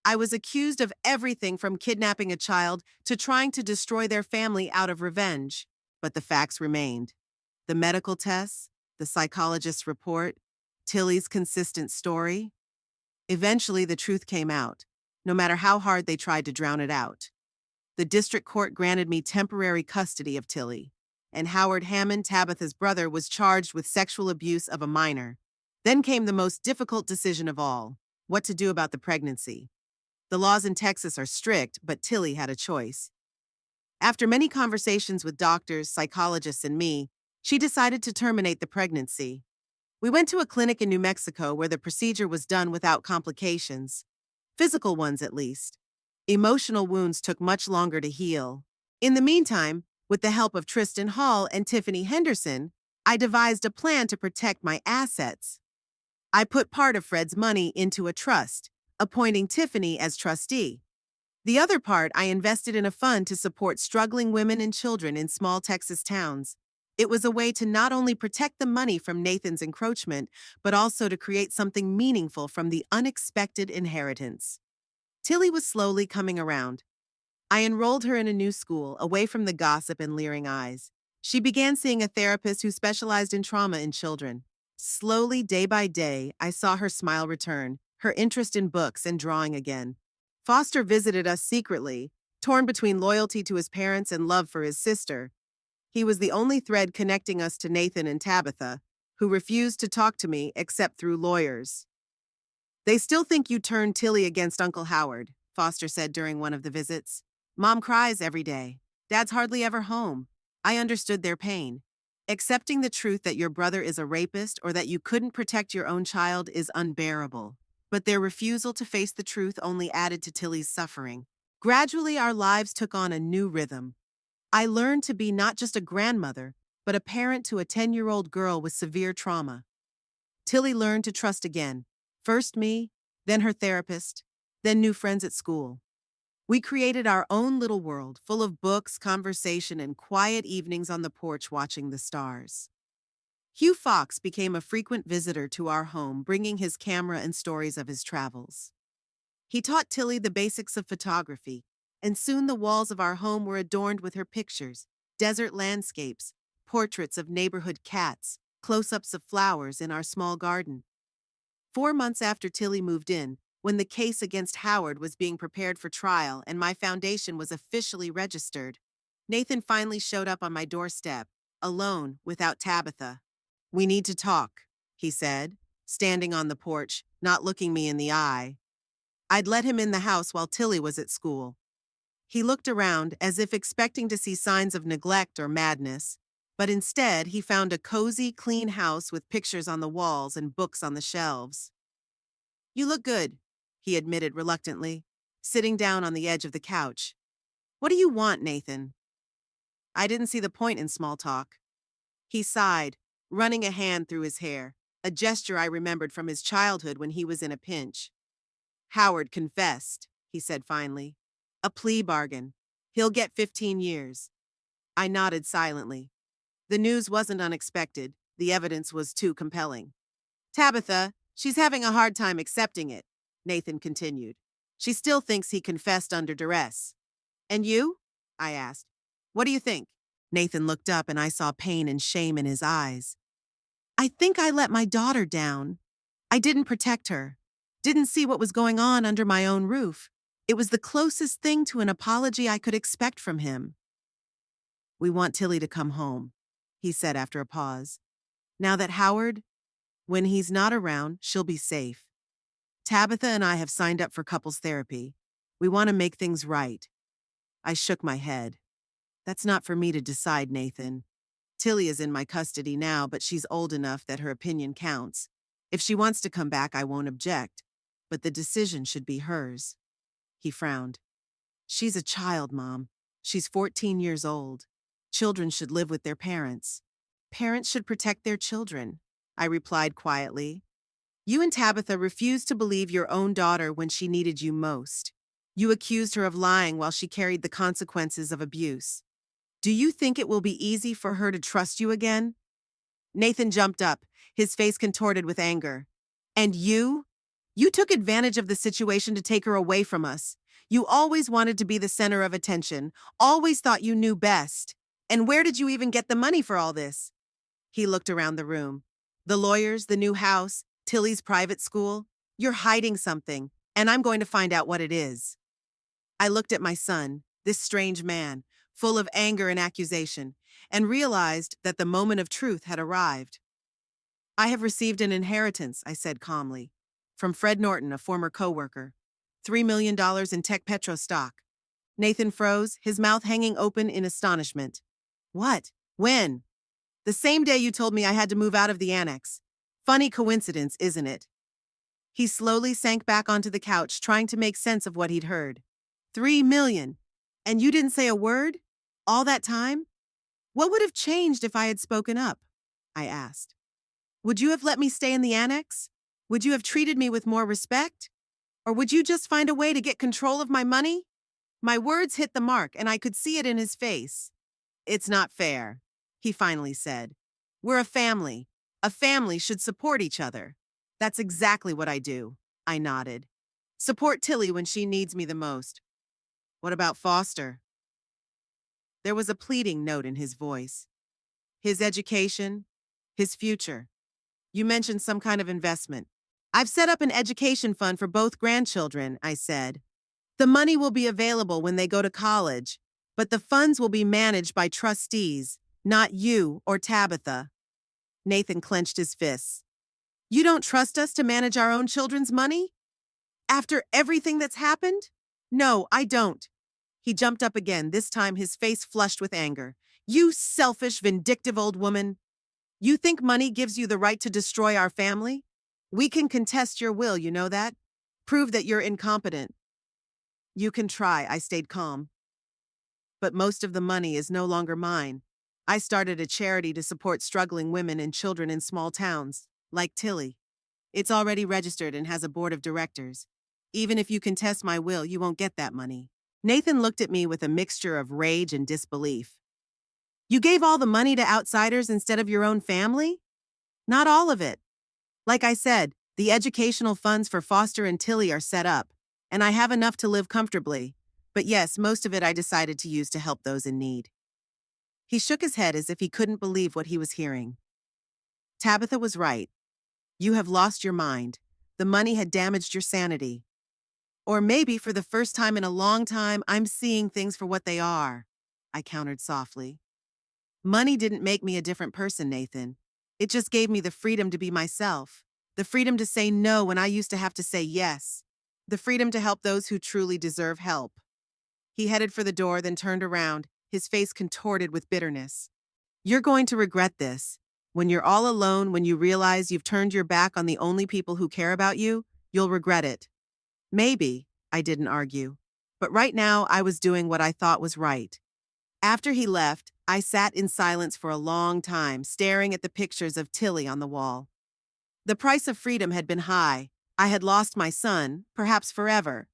I was accused of everything from kidnapping a child to trying to destroy their family out of revenge. But the facts remained. The medical tests, the psychologist's report, Tilly's consistent story. Eventually, the truth came out, no matter how hard they tried to drown it out. The district court granted me temporary custody of Tilly, and Howard Hammond, Tabitha's brother, was charged with sexual abuse of a minor. Then came the most difficult decision of all: what to do about the pregnancy. The laws in Texas are strict, but Tilly had a choice. After many conversations with doctors, psychologists, and me, she decided to terminate the pregnancy. We went to a clinic in New Mexico where the procedure was done without complications. Physical ones, at least. Emotional wounds took much longer to heal. In the meantime, with the help of Tristan Hall and Tiffany Henderson, I devised a plan to protect my assets. I put part of Fred's money into a trust, appointing Tiffany as trustee. The other part I invested in a fund to support struggling women and children in small Texas towns. It was a way to not only protect the money from Nathan's encroachment, but also to create something meaningful from the unexpected inheritance. Tilly was slowly coming around. I enrolled her in a new school, away from the gossip and leering eyes. She began seeing a therapist who specialized in trauma in children. Slowly, day by day, I saw her smile return, her interest in books and drawing again. Foster visited us secretly, torn between loyalty to his parents and love for his sister. He was the only thread connecting us to Nathan and Tabitha, who refused to talk to me except through lawyers. "They still think you turned Tilly against Uncle Howard," Foster said during one of the visits. "Mom cries every day. Dad's hardly ever home." I understood their pain. Accepting the truth that your brother is a rapist or that you couldn't protect your own child is unbearable. But their refusal to face the truth only added to Tilly's suffering. Gradually, our lives took on a new rhythm. I learned to be not just a grandmother, but a parent to a 10-year-old girl with severe trauma. Tilly learned to trust again. First me, then her therapist, then new friends at school. We created our own little world, full of books, conversation, and quiet evenings on the porch watching the stars. Hugh Fox became a frequent visitor to our home, bringing his camera and stories of his travels. He taught Tilly the basics of photography, and soon the walls of our home were adorned with her pictures, desert landscapes, portraits of neighborhood cats, close-ups of flowers in our small garden. 4 months after Tilly moved in, when the case against Howard was being prepared for trial and my foundation was officially registered, Nathan finally showed up on my doorstep, alone, without Tabitha. "We need to talk," he said, standing on the porch, not looking me in the eye. I'd let him in the house while Tilly was at school. He looked around as if expecting to see signs of neglect or madness, but instead he found a cozy, clean house with pictures on the walls and books on the shelves. "You look good," he admitted reluctantly, sitting down on the edge of the couch. "What do you want, Nathan?" I didn't see the point in small talk. He sighed, running a hand through his hair, a gesture I remembered from his childhood when he was in a pinch. "Howard confessed," he said finally. "A plea bargain. He'll get 15 years. I nodded silently. The news wasn't unexpected. The evidence was too compelling. "Tabitha, she's having a hard time accepting it," Nathan continued. "She still thinks he confessed under duress." "And you?" I asked. "What do you think?" Nathan looked up and I saw pain and shame in his eyes. "I think I let my daughter down. I didn't protect her. Didn't see what was going on under my own roof. It was the closest thing to an apology I could expect from him." "We want Tilly to come home," he said after a pause. "Now that Howard, when he's not around, she'll be safe. Tabitha and I have signed up for couples therapy. We want to make things right." I shook my head. "That's not for me to decide, Nathan. Tilly is in my custody now, but she's old enough that her opinion counts. If she wants to come back, I won't object. But the decision should be hers." He frowned. "She's a child, Mom. She's 14 years old. Children should live with their parents. Parents should protect their children," I replied quietly. "You and Tabitha refused to believe your own daughter when she needed you most. You accused her of lying while she carried the consequences of abuse. Do you think it will be easy for her to trust you again?" Nathan jumped up, his face contorted with anger. "And you? You took advantage of the situation to take her away from us. You always wanted to be the center of attention, always thought you knew best. And where did you even get the money for all this?" He looked around the room. "The lawyers, the new house, Tilly's private school. You're hiding something, and I'm going to find out what it is." I looked at my son, this strange man, full of anger and accusation, and realized that the moment of truth had arrived. "I have received an inheritance," I said calmly, "from Fred Norton, a former coworker. $3 million in Tech Petro stock." Nathan froze, his mouth hanging open in astonishment. "What? When?" "The same day you told me I had to move out of the annex. Funny coincidence, isn't it?" He slowly sank back onto the couch, trying to make sense of what he'd heard. 3 million. And you didn't say a word? All that time? What would have changed if I had spoken up?" I asked. "Would you have let me stay in the annex? Would you have treated me with more respect? Or would you just find a way to get control of my money?" My words hit the mark, and I could see it in his face. "It's not fair," he finally said. "We're a family. A family should support each other." "That's exactly what I do," I nodded. "Support Tilly when she needs me the most." "What about Foster?" There was a pleading note in his voice. "His education, his future. You mentioned some kind of investment." "I've set up an education fund for both grandchildren," I said. "The money will be available when they go to college, but the funds will be managed by trustees, not you or Tabitha." Nathan clenched his fists. "You don't trust us to manage our own children's money? After everything that's happened?" "No, I don't." He jumped up again, this time his face flushed with anger. "You selfish, vindictive old woman. You think money gives you the right to destroy our family? We can contest your will, you know that? Prove that you're incompetent." "You can try," I stayed calm. "But most of the money is no longer mine. I started a charity to support struggling women and children in small towns, like Tilly. It's already registered and has a board of directors. Even if you contest my will, you won't get that money." Nathan looked at me with a mixture of rage and disbelief. "You gave all the money to outsiders instead of your own family?" "Not all of it. Like I said, the educational funds for Foster and Tilly are set up, and I have enough to live comfortably. But yes, most of it I decided to use to help those in need." He shook his head as if he couldn't believe what he was hearing. Tabitha was right. You have lost your mind. The money had damaged your sanity. Or maybe for the first time in a long time, I'm seeing things for what they are, I countered softly. Money didn't make me a different person, Nathan. It just gave me the freedom to be myself. The freedom to say no when I used to have to say yes. The freedom to help those who truly deserve help. He headed for the door, then turned around, his face contorted with bitterness. You're going to regret this. When you're all alone, when you realize you've turned your back on the only people who care about you, you'll regret it. Maybe, I didn't argue. But right now, I was doing what I thought was right. After he left, I sat in silence for a long time, staring at the pictures of Tilly on the wall. The price of freedom had been high. I had lost my son, perhaps forever.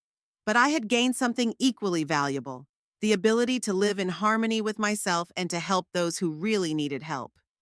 But I had gained something equally valuable, the ability to live in harmony with myself and to help those who really needed help.